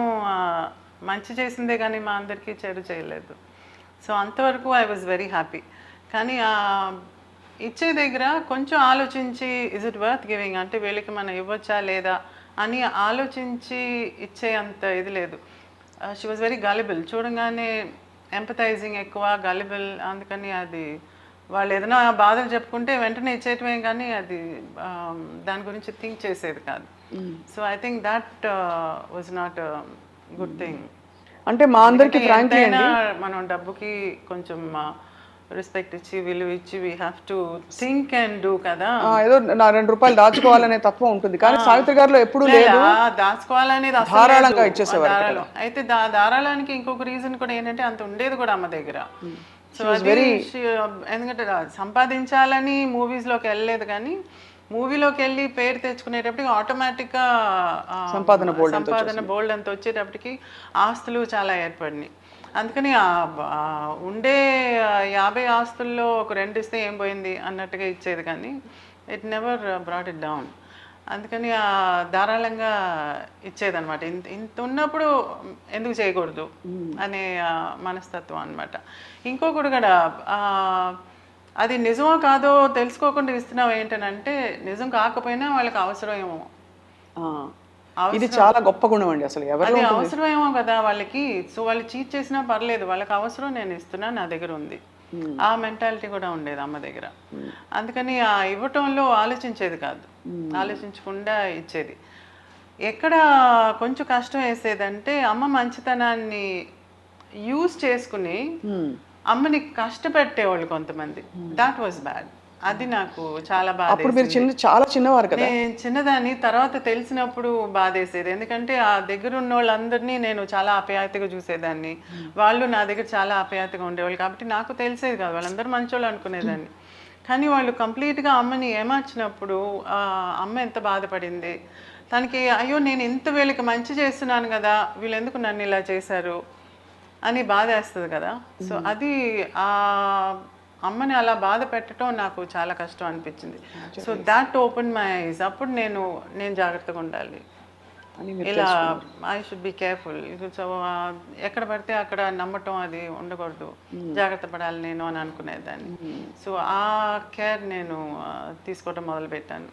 మంచి చేసిందే కానీ మా అందరికీ చెడు చేయలేదు. సో అంతవరకు ఐ వాజ్ వెరీ హ్యాపీ. కానీ ఇచ్చే దగ్గర కొంచెం ఆలోచించి ఇజ్ ఇట్ వర్త్ గివింగ్, అంటే వీళ్ళకి మనం ఇవ్వచ్చా లేదా అని ఆలోచించి ఇచ్చే అంత ఇది లేదు. She was very gullible. చూడగానే ఎంపథైజింగ్ ఎక్కువ, గలిబుల్. అందుకని అది వాళ్ళు ఏదైనా బాధలు చెప్పుకుంటే వెంటనే ఇచ్చేయటమే కానీ అది దాని గురించి థింక్ చేసేది కాదు. So I think that was not good thing. అంటే మా అందరికి ఫ్రాంక్లీ మనం డబ్బుకి కొంచెం రెస్పెక్ట్ ఇచ్చి విలువ ఇచ్చి we have to think and do కదా. ఏదో నా 2 రూపాయలు దాచుకోవాలనే తత్వం ఉంటుంది, కానీ సావిత్రి గారిలో ఎప్పుడు లేదు. దాచుకోవాలనేది ధారాళంగా ఇచ్చేసేవారు. అయితే ధారాళానికి ఇంకొక రీజన్ కూడా ఏంటంటే అంత ఉండేది కూడా అమ్మ దగ్గర. సో అది ఎందుకంటే సంపాదించాలని మూవీస్లోకి వెళ్ళలేదు, కానీ మూవీలోకి వెళ్ళి పేరు తెచ్చుకునేటప్పటికి ఆటోమేటిక్గా సంపాదన బోల్డ్ అంత వచ్చేటప్పటికి ఆస్తులు చాలా ఏర్పడినాయి. అందుకని ఉండే 50 ఆస్తుల్లో ఒక 2 ఇస్తే ఏం పోయింది అన్నట్టుగా ఇచ్చేది, కానీ it never brought it down. అందుకని ధారాళంగా ఇచ్చేదనమాట. ఇంత ఉన్నప్పుడు ఎందుకు చేయకూడదు అనే మనస్తత్వం అనమాట. ఇంకొకటి కూడా అది నిజమో కాదో తెలుసుకోకుండా ఇస్తున్నావు ఏంటనంటే, నిజం కాకపోయినా వాళ్ళకి అవసరమేమో. ఇది చాలా గొప్ప గుణం అండి అసలు. అది అవసరమేమో కదా వాళ్ళకి. సో వాళ్ళు చీట్ చేసినా పర్లేదు, వాళ్ళకి అవసరం, నేను ఇస్తున్నా, నా దగ్గర ఉంది. ఆ మెంటాలిటీ కూడా ఉండేది అమ్మ దగ్గర. అందుకని ఆ ఇవ్వటంలో ఆలోచించేది కాదు, ఆలోచించకుండా ఇచ్చేది. ఎక్కడ కొంచెం కష్టం వేసేదంటే అమ్మ మంచితనాన్ని యూజ్ చేసుకుని అమ్మని కష్టపెట్టేవాళ్ళు కొంతమంది. That was bad. అది నాకు చాలా బాధ. అప్పుడు మీరు చాలా చిన్నవారు కదా. నేను చిన్నదాన్ని, తర్వాత తెలిసినప్పుడు బాధేసేది. ఎందుకంటే ఆ దగ్గర ఉన్న వాళ్ళందరినీ నేను చాలా ఆప్యాయతగా చూసేదాన్ని, వాళ్ళు నా దగ్గర చాలా ఆప్యాయతగా ఉండేవాళ్ళు. కాబట్టి నాకు తెలిసేది కాదు, వాళ్ళందరూ మంచోళ్ళు అనుకునేదాన్ని. కానీ వాళ్ళు కంప్లీట్గా అమ్మని ఏమార్చినప్పుడు అమ్మ ఎంత బాధపడింది. తనకి అయ్యో నేను ఇంత వీళ్ళకి మంచి చేస్తున్నాను కదా, వీళ్ళు ఎందుకు నన్ను ఇలా చేశారు అని బాధ వేస్తుంది కదా. సో అది అమ్మని అలా బాధ పెట్టడం నాకు చాలా కష్టం అనిపించింది. So that open my eyes. అప్పుడు నేను జాగ్రత్తగా ఉండాలి, ఇలా I should be careful. So ఎక్కడ పడితే అక్కడ నమ్మటం అది ఉండకూడదు, జాగ్రత్త పడాలి నేను అని అనుకునేదాన్ని. సో ఆ కేర్ నేను తీసుకోవటం మొదలుపెట్టాను.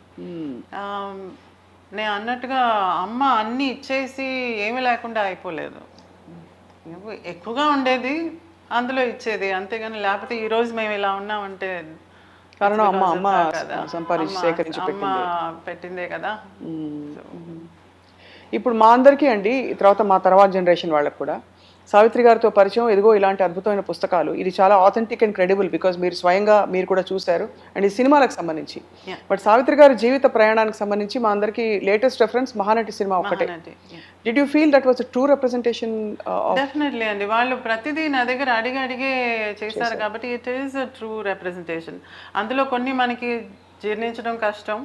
నేను అన్నట్టుగా అమ్మ అన్నీ ఇచ్చేసి ఏమీ లేకుండా అయిపోలేదు, ఎక్కువగా ఉండేది, అందులో ఇచ్చేది, అంతేగాని లేకపోతే ఈరోజు మేము ఇలా ఉన్నామంటే కారణం అమ్మ సంపాదించి సేకరించి పెట్టిందే కదా. ఇప్పుడు మా అందరికీ అండి, మా తర్వాత జనరేషన్ వాళ్ళకి కూడా సావిత్రి గారితో పరిచయం, ఎదుగో ఇలాంటి అద్భుతమైన పుస్తకాలు. ఇది చాలా ఆథెంటిక్ అండ్ క్రెడిబుల్, బికాజ్ మీరు స్వయంగా మీరు కూడా చూశారు, అండ్ ఈ సినిమాలకు సంబంధించి. బట్ సావిత్రి గారి జీవిత ప్రయాణానికి సంబంధించి మా అందరికీ లేటెస్ట్ రెఫరెన్స్ మహానటి సినిమా ఒకటే. Did you feel that was true representation? Definitely అండి, వాళ్ళు ప్రతిదీ నా దగ్గర అడిగే చేస్తారు కాబట్టి it is a true representation. అందులో కొన్ని మనకి జీర్ణించడం కష్టం,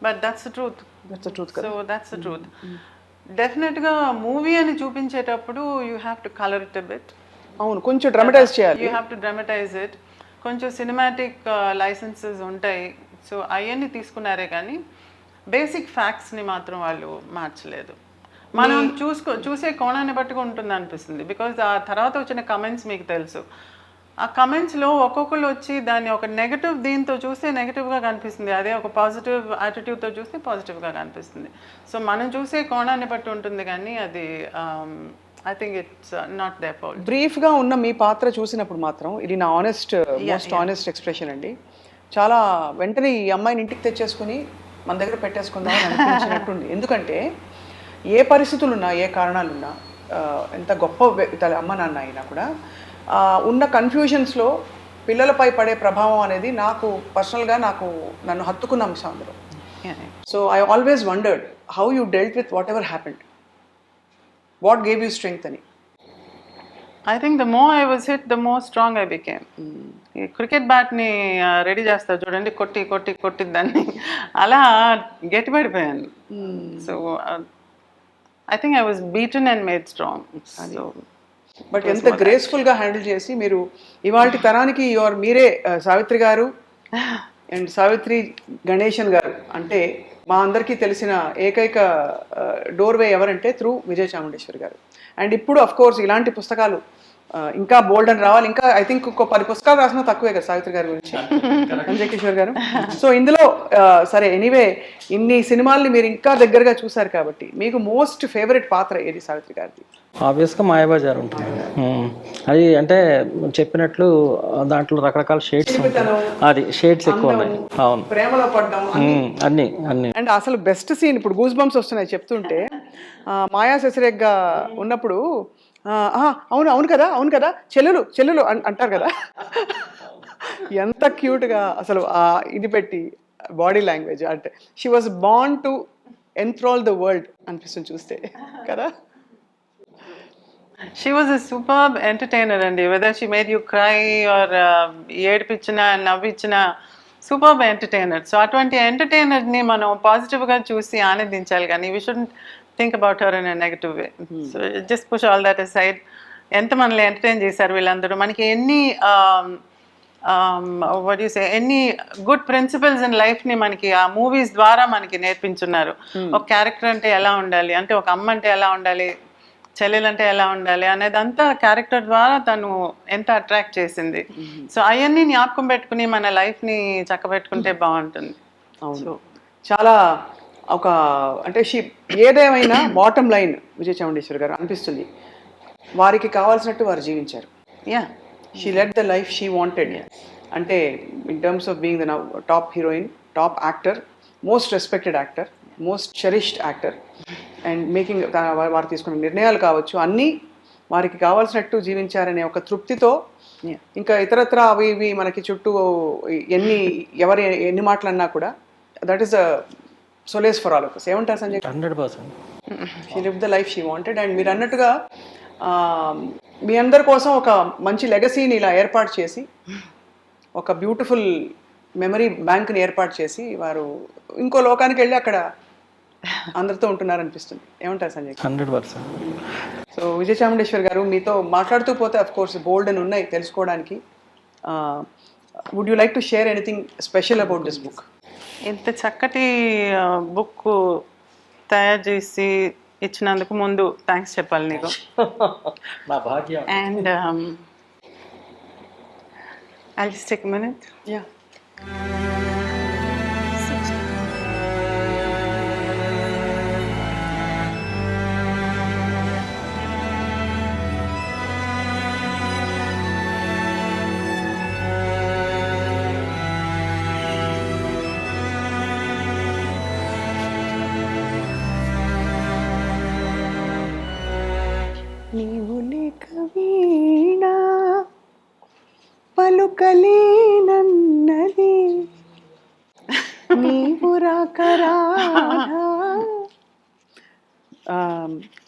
but that's truth. So that's the truth. డెఫినెట్గా మూవీ అని చూపించేటప్పుడు you have to colour it a bit. అవును, కొంచెం డ్రామటైజ్ చేయాలి. You have to dramatise it. కొంచెం సినిమాటిక్ లైసెన్సెస్ ఉంటాయి. సో అవన్నీ తీసుకున్నారే కానీ బేసిక్ ఫ్యాక్ట్స్ని మాత్రం వాళ్ళు మార్చలేదు. మనం చూసే కోణాన్ని బట్టి ఉంటుంది అనిపిస్తుంది. బికాజ్ ఆ తర్వాత వచ్చిన కమెంట్స్ మీకు తెలుసు. ఆ కమెంట్స్లో ఒక్కొక్కరు వచ్చి దాన్ని ఒక నెగటివ్ దీంతో చూస్తే నెగటివ్గా కనిపిస్తుంది, అదే ఒక పాజిటివ్ యాటిట్యూడ్తో చూస్తే పాజిటివ్గా కనిపిస్తుంది. సో మనం చూసే కోణాన్ని బట్టి ఉంటుంది కానీ అది I think it's not their fault. బ్రీఫ్గా ఉన్న మీ పాత్ర చూసినప్పుడు మాత్రం ఇది నా మోస్ట్ ఆనెస్ట్ ఎక్స్ప్రెషన్ అండి. చాలా వెంటనే ఈ అమ్మాయిని ఇంటికి తెచ్చేసుకుని మన దగ్గర పెట్టేసుకుందామని అనిపించినట్టుంది. ఎందుకంటే ఏ పరిస్థితులున్నా, ఏ కారణాలున్నా, ఎంత గొప్ప అమ్మ నాన్న అయినా కూడా ఉన్న కన్ఫ్యూజన్స్లో పిల్లలపై పడే ప్రభావం అనేది నాకు పర్సనల్గా నన్ను హత్తుకున్న అంశం అందులో. So I always wondered how you dealt with whatever happened, what gave you strength అని. I think the more I was hit the more strong I became. Cricket బ్యాట్ని రెడీ చేస్తారు చూడండి, కొట్టి దాన్ని అలా గట్టిపడిపోయాను. So I think I was beaten and made strong. So but ఎంత గ్రేస్ఫుల్గా హ్యాండిల్ చేసి మీరు ఇవాళ తరానికి మీరే సావిత్రి గారు అండ్ సావిత్రి గణేశన్ గారు అంటే మా అందరికీ తెలిసిన ఏకైక డోర్వే ఎవరంటే త్రూ విజయ చాముండేశ్వరి గారు. అండ్ ఇప్పుడు అఫ్ కోర్స్ ఇలాంటి పుస్తకాలు ఇంకా బోల్డ్ అని రావాలి. ఇంకా ఐ థింక్ ఒక 10 పుస్తకాలు రాసినా తక్కువే కదా సావిత్రి గారి గురించి, సంజయ్ కిషోర్ గారు. సో ఇందులో సరే ఎనీవే ఇన్ని సినిమాల్ని మీరు ఇంకా దగ్గరగా చూసారు కాబట్టి మీకు మోస్ట్ ఫేవరెట్ పాత్ర ఏది సావిత్రి గారిది? ఆబ్వియస్గా మాయాబజార్ ఉంటుంది. అది అంటే చెప్పినట్లు దాంట్లో రకరకాల షేడ్స్ ఉంటాయి, అది షేడ్స్ ఎక్కువ ఉన్నాయి. అవును, ప్రేమలో పడ్డం అన్ని. అండ్ అసలు బెస్ట్ సీన్ ఇప్పుడు గూస్ బంప్స్ వస్తున్నాయి చెప్తుంటే, మాయా శశిరేఖగా ఉన్నప్పుడు అవును కదా చెల్లెలు అంటారు కదా, ఎంత క్యూట్గా అసలు ఇది పెట్టి బాడీ లాంగ్వేజ్ అంటే she was born to enthral the world అనిపిస్తుంది చూస్తే కదా. She was a superb entertainer అండి. whether she made you cry or ఏడిపించినా నవ్వించినా సూపర్బ్ ఎంటర్టైనర్. సో అటువంటి ఎంటర్టైనర్ని మనం పాజిటివ్గా చూసి ఆనందించాలి కానీ we shouldn't think about her in a negative way. So just push all that aside. ఎంత మనల్ని ఎంటర్టైన్ చేశారు వీళ్ళందరూ. మనకి ఎన్ని వాట్ యు సే ఎన్ని గుడ్ ప్రిన్సిపల్స్ ఇన్ లైఫ్ని మనకి ఆ మూవీస్ ద్వారా మనకి నేర్పించున్నారు. ఒక క్యారెక్టర్ అంటే ఎలా ఉండాలి, అంటే ఒక అమ్మ అంటే ఎలా ఉండాలి, చెల్లెలంటే ఎలా ఉండాలి అనేదంతా క్యారెక్టర్ ద్వారా తను ఎంత అట్రాక్ట్ చేసింది. సో అవన్నీ జ్ఞాపకం పెట్టుకుని మన లైఫ్ని చక్కబెట్టుకుంటే బాగుంటుంది. అవును, చాలా ఒక అంటే ఏదేమైనా బాటమ్ లైన్ విజయ చాముండేశ్వరి గారు అనిపిస్తుంది వారికి కావాల్సినట్టు వారు జీవించారు. She let the life she wanted. అంటే in terms of being the top heroine, top actor, most respected actor, most cherished actor and making వారు తీసుకున్న నిర్ణయాలు కావచ్చు అన్నీ వారికి కావాల్సినట్టు జీవించారనే ఒక తృప్తితో ఇంకా ఇతరత్ర అవి ఇవి మనకి చుట్టూ ఎన్ని మాటలు అన్నా కూడా that is a solace for all of us. ఏమంటారు Sanjay? 100%. She live the life she wanted. And మీరు అన్నట్టుగా మీ అందరి కోసం ఒక మంచి లెగసీని ఇలా ఏర్పాటు చేసి ఒక బ్యూటిఫుల్ మెమరీ బ్యాంక్ని ఏర్పాటు చేసి వారు ఇంకో లోకానికి వెళ్ళి అక్కడ అందరితో ఉంటున్నారనిపిస్తుంది. ఏమంటారు సంజయ్? 100%. సో విజయ చాముండేశ్వరి గారు మీతో మాట్లాడుతూ పోతే అఫ్ కోర్స్ బోల్డ్ అని ఉన్నాయి తెలుసుకోవడానికి. Would you like to share anything special about this book? ఇంత చక్కటి బుక్ తయారు చేసి ఇచ్చినందుకు ముందు థ్యాంక్స్ చెప్పాలి నీకు. నా భాగ్యం. And I'll just take a minute. Yeah. నీవు లేక వీణా పలుకలేనన్నది నీవు రాక రాధా.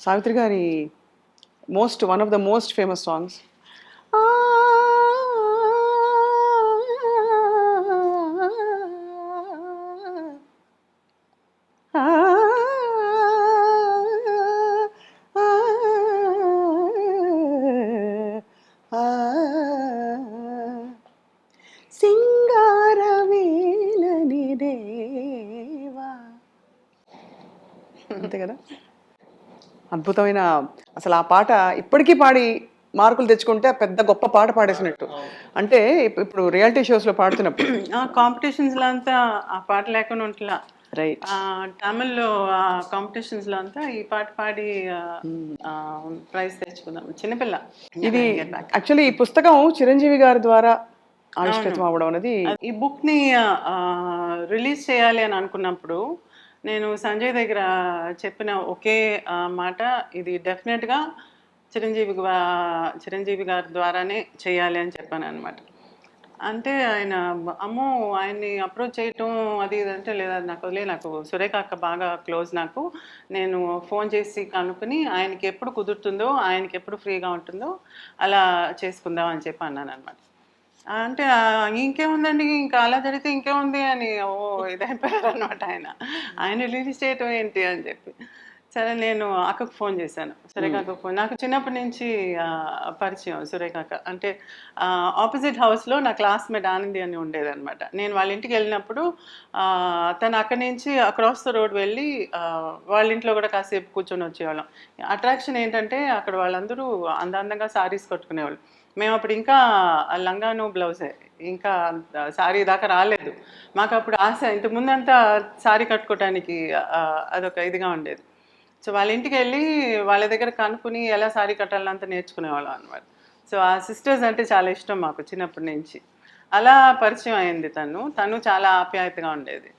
సావిత్రి గారి one of the most famous songs. కదా. అద్భుతమైన అసలు ఆ పాట ఇప్పటికీ పాడి మార్కులు తెచ్చుకుంటే పెద్ద గొప్ప పాట పాడేసినట్టు. అంటే ఇప్పుడు రియాలిటీ షోస్లో పాడుతున్నప్పుడు కాంపిటీషన్స్లో అంతా ఆ పాట లేకుండా ఉంటలా. రైట్. తమిళ్లో కాంపిటీషన్స్లో అంతా ఈ పాట పాడి ప్రైజ్ తెచ్చుకుందాం. చిన్నపిల్ల. ఇది Get back. యాక్చువల్లీ ఈ పుస్తకం చిరంజీవి గారి ద్వారా ఆవిష్కృతం అవ్వడం అనేది ఈ బుక్ని రిలీజ్ చేయాలి అని అనుకున్నప్పుడు నేను సంజయ్ దగ్గర చెప్పిన ఒకే మాట, ఇది డెఫినెట్గా చిరంజీవి గారి ద్వారానే చేయాలి అని చెప్పాను అనమాట. అంటే ఆయన అమ్మో ఆయన్ని అప్రోచ్ చేయటం అది ఇది అంటే లేదా, నాకు వదిలే, నాకు సురేఖ అక్క బాగా క్లోజ్, నాకు నేను ఫోన్ చేసి కనుక్కుని ఆయనకి ఎప్పుడు కుదురుతుందో, ఆయనకి ఎప్పుడు ఫ్రీగా ఉంటుందో అలా చేసుకుందాం అని చెప్పి అన్నాను అనమాట. అంటే ఇంకేముందండి, ఇంకా అలా జరిగితే ఇంకేముంది అని ఇదైపోయారు అనమాట ఆయన రిలీజ్ చేయటం ఏంటి అని చెప్పి. సరే నేను అక్కకు ఫోన్ చేశాను, సురేఖ అక్కకు ఫోన్. నాకు చిన్నప్పటి నుంచి పరిచయం సురేఖ అక్క. అంటే ఆపోజిట్ హౌస్లో నా క్లాస్మేట్ ఆనంది అని ఉండేదన్నమాట. నేను వాళ్ళ ఇంటికి వెళ్ళినప్పుడు తను అక్కడి నుంచి అక్రాస్ ద రోడ్ వెళ్ళి వాళ్ళ ఇంట్లో కూడా కాసేపు కూర్చొని వచ్చేవాళ్ళం. అట్రాక్షన్ ఏంటంటే అక్కడ వాళ్ళందరూ అందంగా సారీస్ కట్టుకునేవాళ్ళు. మేము అప్పుడు ఇంకా లంగాను బ్లౌజే, ఇంకా సారీ దాకా రాలేదు. మాకు అప్పుడు ఆశ, ఇంతకుముందంతా సారీ కట్టుకోవటానికి అదొక ఇదిగా ఉండేది. సో వాళ్ళ ఇంటికి వెళ్ళి వాళ్ళ దగ్గర కనుక్కుని ఎలా సారీ కట్టాలంతా నేర్చుకునేవాళ్ళం అనమాట. సో ఆ సిస్టర్స్ అంటే చాలా ఇష్టం మాకు చిన్నప్పటి నుంచి. అలా పరిచయం అయింది తను చాలా ఆప్యాయతగా ఉండేది.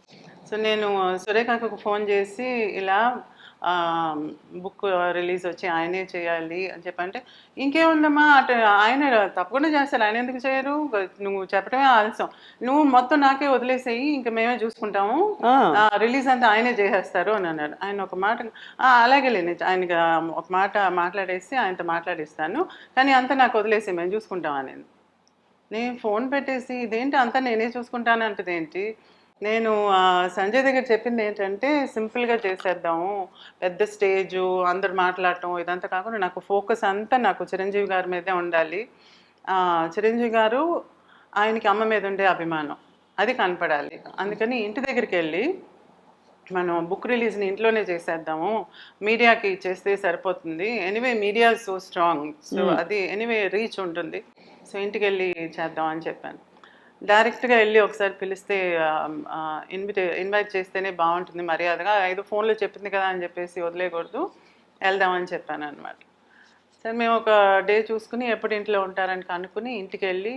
సో నేను సురేఖకు ఫోన్ చేసి ఇలా బుక్ రిలీజ్ వచ్చి ఆయనే చేయాలి అని చెప్పంటే, ఇంకేముందమ్మా అటు ఆయన తప్పకుండా చేస్తారు, ఆయన ఎందుకు చేయరు, నువ్వు చెప్పడమే ఆలస్యం, నువ్వు మొత్తం నాకే వదిలేసేయి, ఇంకా మేమే చూసుకుంటాము, రిలీజ్ అంతా ఆయనే చేసేస్తారు అని అన్నాడు. ఆయన ఒక మాట అలాగే లేని ఆయనకి ఒక మాట మాట్లాడేసి ఆయనతో మాట్లాడిస్తాను, కానీ అంతా నాకు వదిలేసి మేము చూసుకుంటాం అనేది. నేను ఫోన్ పెట్టేసి ఇదేంటి అంతా నేనే చూసుకుంటాను అంటది ఏంటి. నేను సంజయ్ దగ్గర చెప్పింది ఏంటంటే సింపుల్గా చేసేద్దాము, పెద్ద స్టేజు అందరు మాట్లాడటం ఇదంతా కాకుండా నాకు ఫోకస్ అంతా నాకు చిరంజీవి గారి మీదే ఉండాలి. చిరంజీవి గారు ఆయనకి అమ్మ మీద ఉండే అభిమానం అది కనపడాలి. అందుకని ఇంటి దగ్గరికి వెళ్ళి మనం బుక్ రిలీజ్ని ఇంట్లోనే చేసేద్దాము, మీడియాకి చేస్తే సరిపోతుంది, anyway media so strong, so అది ఎనీవే రీచ్ ఉంటుంది, సో ఇంటికి వెళ్ళి చేద్దాం అని చెప్పాను. డైరెక్ట్గా వెళ్ళి ఒకసారి పిలిస్తే ఇన్వైట్ చేస్తేనే బాగుంటుంది మర్యాదగా, ఏదో ఫోన్లో చెప్పింది కదా అని చెప్పేసి వదిలేయకూడదు, వెళ్దామని చెప్పాను అనమాట. సరే మేము ఒక డే చూసుకుని ఎప్పుడు ఇంట్లో ఉంటారని కనుక్కుని ఇంటికి వెళ్ళి,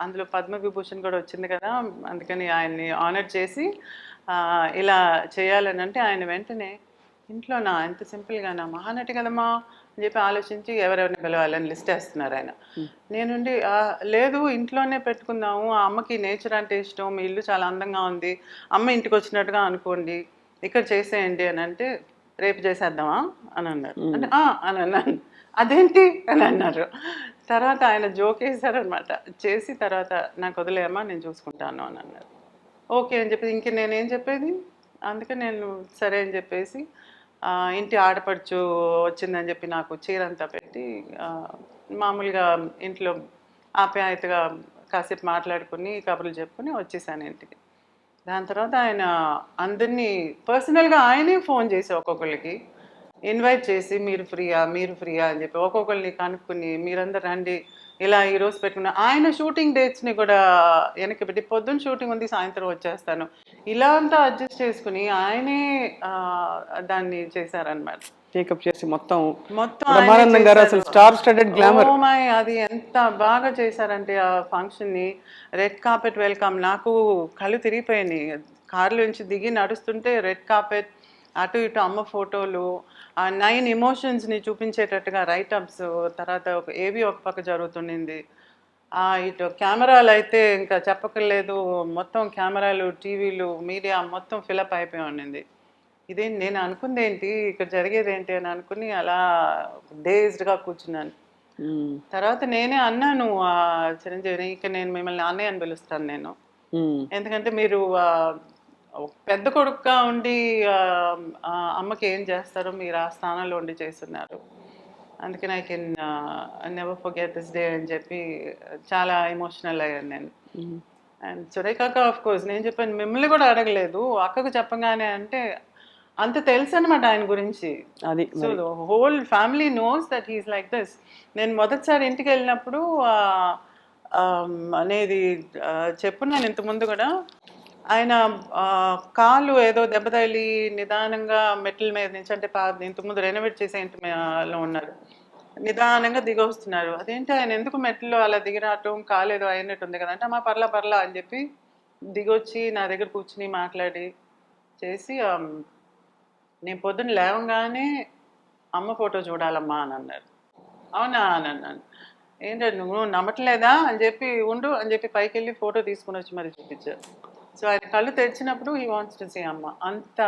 అందులో పద్మవిభూషణ్ కూడా వచ్చింది కదా, అందుకని ఆయన్ని ఆనర్ చేసి ఇలా చేయాలని అంటే ఆయన వెంటనే ఇంట్లోనా, ఎంత సింపుల్గానా, మహానటి కదమ్మా అని చెప్పి ఆలోచించి ఎవరెవరిని పిలవాలని లిస్ట్ వేస్తున్నారు ఆయన. నేనుండి లేదు ఇంట్లోనే పెట్టుకుందాము, ఆ అమ్మకి నేచర్ అంటే ఇష్టం, మీ ఇల్లు చాలా అందంగా ఉంది, అమ్మ ఇంటికి వచ్చినట్టుగా అనుకోండి, ఇక్కడ చేసేయండి అని అంటే, రేపు చేసేద్దామా అని అన్నారు. అంటే అని అన్నాను. అదేంటి అని అన్నారు. తర్వాత ఆయన జోక్ వేశారనమాట. చేసి తర్వాత నాకు వదిలేయమ్మా నేను చూసుకుంటాను అని అన్నారు. ఓకే అని చెప్పి ఇంక నేనేం చెప్పేది, అందుకే నేను సరే అని చెప్పేసి ఇంటి ఆడపడుచు వచ్చిందని చెప్పి నాకు చీరంతా పెట్టి మామూలుగా ఇంట్లో ఆప్యాయతగా కాసేపు మాట్లాడుకుని కబుర్లు చెప్పుకుని వచ్చేసాను ఇంటికి. దాని తర్వాత ఆయన అందరినీ పర్సనల్గా ఆయనే ఫోన్ చేసి ఒక్కొక్కరికి ఇన్వైట్ చేసి మీరు ఫ్రీయా అని చెప్పి ఒక్కొక్కరిని కనుక్కుని మీరందరూ రండి, ఇలా ఈరోజు పెట్టుకున్న ఆయన షూటింగ్ డేట్స్ని కూడా వెనక్కి పెట్టి పొద్దున్న షూటింగ్ ఉంది సాయంత్రం వచ్చేస్తాను, ఇలా అంతా అడ్జస్ట్ చేసుకుని ఆయనే దాన్ని చేశారనమాట. టేకప్ చేసి మొత్తం బ్రహ్మానందం గారు అసలు స్టార్ స్టడెడ్ గ్లామర్. అది ఎంత బాగా చేశారంటే ఆ ఫంక్షన్ని, రెడ్ కార్పెట్ వెల్కమ్, నాకు కళ్ళు తిరిగిపోయినాయి. కార్లో నుంచి దిగి నడుస్తుంటే రెడ్ కార్పెట్, అటు ఇటు అమ్మ ఫోటోలు, ఆ 9 ఎమోషన్స్ని చూపించేటట్టుగా రైటప్స్, తర్వాత ఒక పక్క జరుగుతుండింది. ఇటు కెమెరాలు అయితే ఇంకా చెప్పక్కర్లేదు, మొత్తం కెమెరాలు, టీవీలు, మీడియా మొత్తం ఫిలప్ అయిపోయి ఉండింది. ఇదేంటి నేను అనుకుంది ఏంటి, ఇక్కడ జరిగేది ఏంటి అని అనుకుని అలా డేజ్డ్గా కూర్చున్నాను. తర్వాత నేనే అన్నాను చిరంజీవిని, ఇక నేను మిమ్మల్ని అన్నయ్య అని పిలుస్తాను నేను, ఎందుకంటే మీరు పెద్ద కొడుకుగా ఉండి అమ్మకి ఏం చేస్తారో మీరు ఆ స్థానంలో ఉండి చేస్తున్నారు, అందుకని I can never forget this day అని చెప్పి చాలా ఎమోషనల్ అయ్యాను నేను. అండ్ సురేఖ ఆఫ్ కోర్స్ నేను చెప్పాను, మిమ్మల్ని కూడా అడగలేదు, అక్కకు చెప్పగానే అంటే అంత తెలుసు అనమాట ఆయన గురించి. అది so the whole family knows that he's like this. నేను మొదటిసారి ఇంటికి వెళ్ళినప్పుడు అనేది చెప్పున్నాను ఇంతకుముందు కూడా, ఆయన కాళ్ళు ఏదో దెబ్బ తగిలి నిదానంగా మెట్ల మీద నుంచి, అంటే ఇంతకుముందు రెనోవేట్ చేసే ఇంటిలో ఉన్నారు, నిదానంగా దిగొస్తున్నారు. అదేంటి ఆయన ఎందుకు మెట్లో అలా దిగిరావటం, కాలు ఏదో అయినట్టు ఉంది కదా అంటే, అమ్మా పర్లా అని చెప్పి దిగొచ్చి నా దగ్గర కూర్చుని మాట్లాడి చేసి, నేను పొద్దున్న లేవగానే అమ్మ ఫోటో చూడాలమ్మా అని అన్నారు. అవునా అని అన్నాను. ఏంటంటే నువ్వు నమ్మట్లేదా అని చెప్పి, ఉండు అని చెప్పి పైకి వెళ్ళి ఫోటో తీసుకుని వచ్చి మరి చూపించారు. సో ఆయన కళ్ళు తెరిచినప్పుడు హీ వాంట్స్ టు సీ అమ్మ. అంత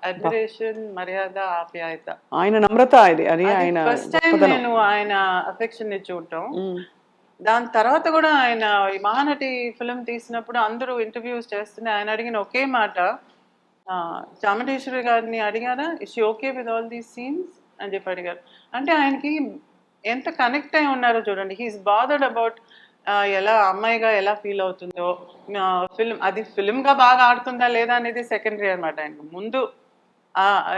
అడ్మిరేషన్, మర్యాద, ఆప్యాయత. ఆయన నమ్రత అది ఆయన ఫస్ట్ టైం నేను ఆయన అఫెక్షన్ ని చూడటం. దాని తర్వాత కూడా ఆయన ఈ మహానటి ఫిలిం తీసినప్పుడు అందరూ ఇంటర్వ్యూస్ చేస్తుంటే ఆయన అడిగిన ఒకే మాట, చాముండేశ్వరి గారిని అడిగారా, is she okay with all these scenes అని చెప్పి అడిగారు. అంటే ఆయనకి ఎంత కనెక్ట్ అయి ఉన్నారో చూడండి. హీఈస్ బాదర్డ్ అబౌట్ ఎలా అమ్మాయిగా ఎలా ఫీల్ అవుతుందో, ఫిల్మ్ అది ఫిల్మ్గా బాగా ఆడుతుందా లేదా అనేది సెకండరీ అనమాట. ఆయనకు ముందు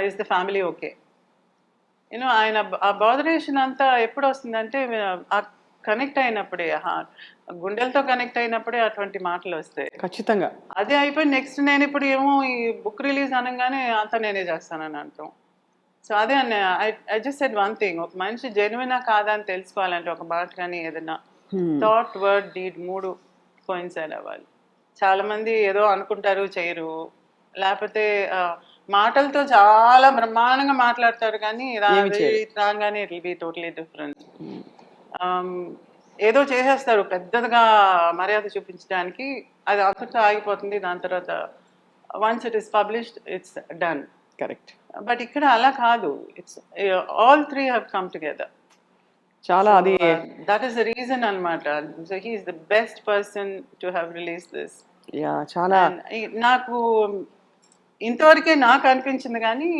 is the family okay. You know ఆయన ఆ బాదరేషన్ అంతా ఎప్పుడు వస్తుందంటే ఆ కనెక్ట్ అయినప్పుడే, గుండెలతో కనెక్ట్ అయినప్పుడే అటువంటి మాటలు వస్తాయి ఖచ్చితంగా. అదే అయిపోయి నెక్స్ట్ నేను ఇప్పుడు ఏమో ఈ బుక్ రిలీజ్ అనగానే అంతా నేనే చేస్తానని అంటాం. సో అదే అన్న, I just said one thing, ఒక మనిషి జెన్యునా కాదా అని తెలుసుకోవాలంటే ఒక మాట కానీ ఏదైనా థాట్, వర్డ్, డీడ్ 3 కోయిన్సైడ్ అవ్వాలి. చాలా మంది ఏదో అనుకుంటారు చేయరు, లేకపోతే మాటలతో చాలా బ్రహ్మాండంగా మాట్లాడతారు కానీ రాగానే it will be totally different. ఏదో చేసేస్తారు పెద్దదిగా మర్యాద చూపించడానికి, అది అంతటితో ఆగిపోతుంది. దాని తర్వాత once it is published it's done. Correct. But ఇక్కడ అలా కాదు, it's all 3 have come together. చాలా అది దట్ ఈస్ ద రీజన్ అనమాట. So he is the best person to have release this. చాలా నాకు ఇంతవరకే నాకు అనిపించింది, కానీ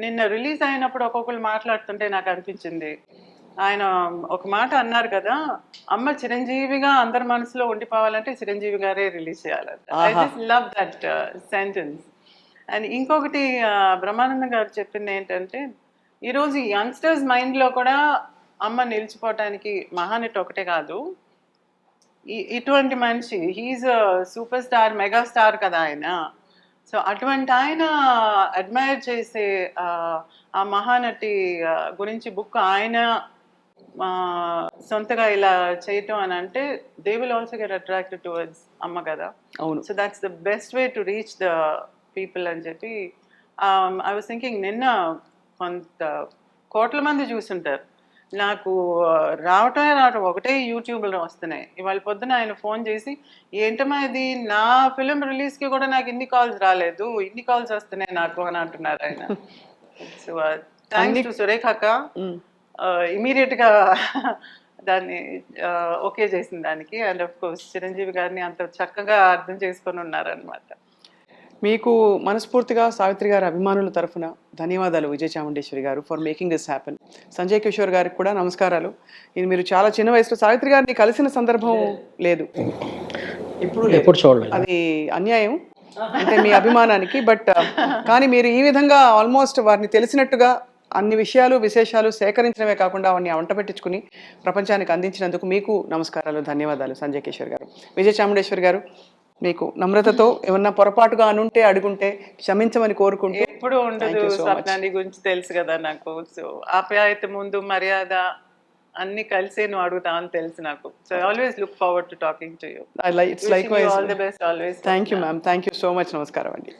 నిన్న రిలీజ్ అయినప్పుడు ఒక్కొక్కరు మాట్లాడుతుంటే నాకు అనిపించింది, ఆయన ఒక మాట అన్నారు కదా, అమ్మ చిరంజీవిగా అందరి మనసులో ఉండిపోవాలంటే చిరంజీవి గారే రిలీజ్ చేయాలంట. I just love that sentence. And ఇంకొకటి బ్రహ్మానందం గారు చెప్పింది ఏంటంటే, ఈరోజు యంగ్స్టర్స్ మైండ్లో కూడా అమ్మ నిలిచిపోవటానికి మహానటి ఒకటే కాదు, ఇటువంటి మనిషి, he's super star, mega star కదా ఆయన. సో అటువంటి ఆయన అడ్మైర్ చేసే ఆ మహానటి గురించి బుక్ ఆయన సొంతగా ఇలా చేయటం అని అంటే, they will also get attracted towards అమ్మ కదా. అవును. So that's the best way to reach the people అని చెప్పి ఐ వాజ్ థింకింగ్, నిన్న కొంత కోట్ల మంది చూసుంటారు, నాకు రావటం ఒకటే యూట్యూబ్లో వస్తున్నాయి. ఇవాళ పొద్దున ఆయన ఫోన్ చేసి, ఏంటమ్మా ఇది, నా ఫిలిం రిలీజ్కి కూడా నాకు ఇన్ని కాల్స్ రాలేదు, ఇన్ని కాల్స్ వస్తున్నాయి నాకు అని అంటున్నారు ఆయన. సో థ్యాంక్స్ టు సురేఖ అక్క, ఇమీడియట్గా దాన్ని ఓకే చేసిన దానికి. అండ్ ఆఫ్ కోర్స్ చిరంజీవి గారిని అంత చక్కగా అర్థం చేసుకొని ఉన్నారనమాట. మీకు మనస్ఫూర్తిగా సావిత్రి గారి అభిమానుల తరఫున ధన్యవాదాలు విజయ చాముండేశ్వరి గారు for making this happen. Sanjay Kishore గారికి కూడా నమస్కారాలు. ఇది మీరు చాలా చిన్న వయసులో సావిత్రి గారిని కలిసిన సందర్భం లేదు, ఎప్పుడు చూడలేదు, అది అన్యాయం అంటే మీ అభిమానానికి. బట్ కానీ మీరు ఈ విధంగా ఆల్మోస్ట్ వారిని తెలిసినట్టుగా అన్ని విషయాలు విశేషాలు సేకరించడమే కాకుండా అవన్నీ వంట పెట్టించుకుని ప్రపంచానికి అందించినందుకు మీకు నమస్కారాలు, ధన్యవాదాలు సంజయ్ కిషోర్ గారు. విజయ చాముండేశ్వరి గారు, మీకు నమ్రతతో ఏమన్నా పొరపాటుగా అనుంటే అడుగుంటే క్షమించమని కోరుకుంటూ. ఎప్పుడు ఉండదు, స్వప్నాన్ని గురించి తెలుసు కదా నాకు. సో ఆప్యాయత ముందు మర్యాద అన్ని కలిసి నువ్వు అడుగుతావని తెలుసు నాకు. So I always look forward to talking to you. It's likewise. All the best always. Thank you ma'am, thank you so much. నమస్కారం అండి.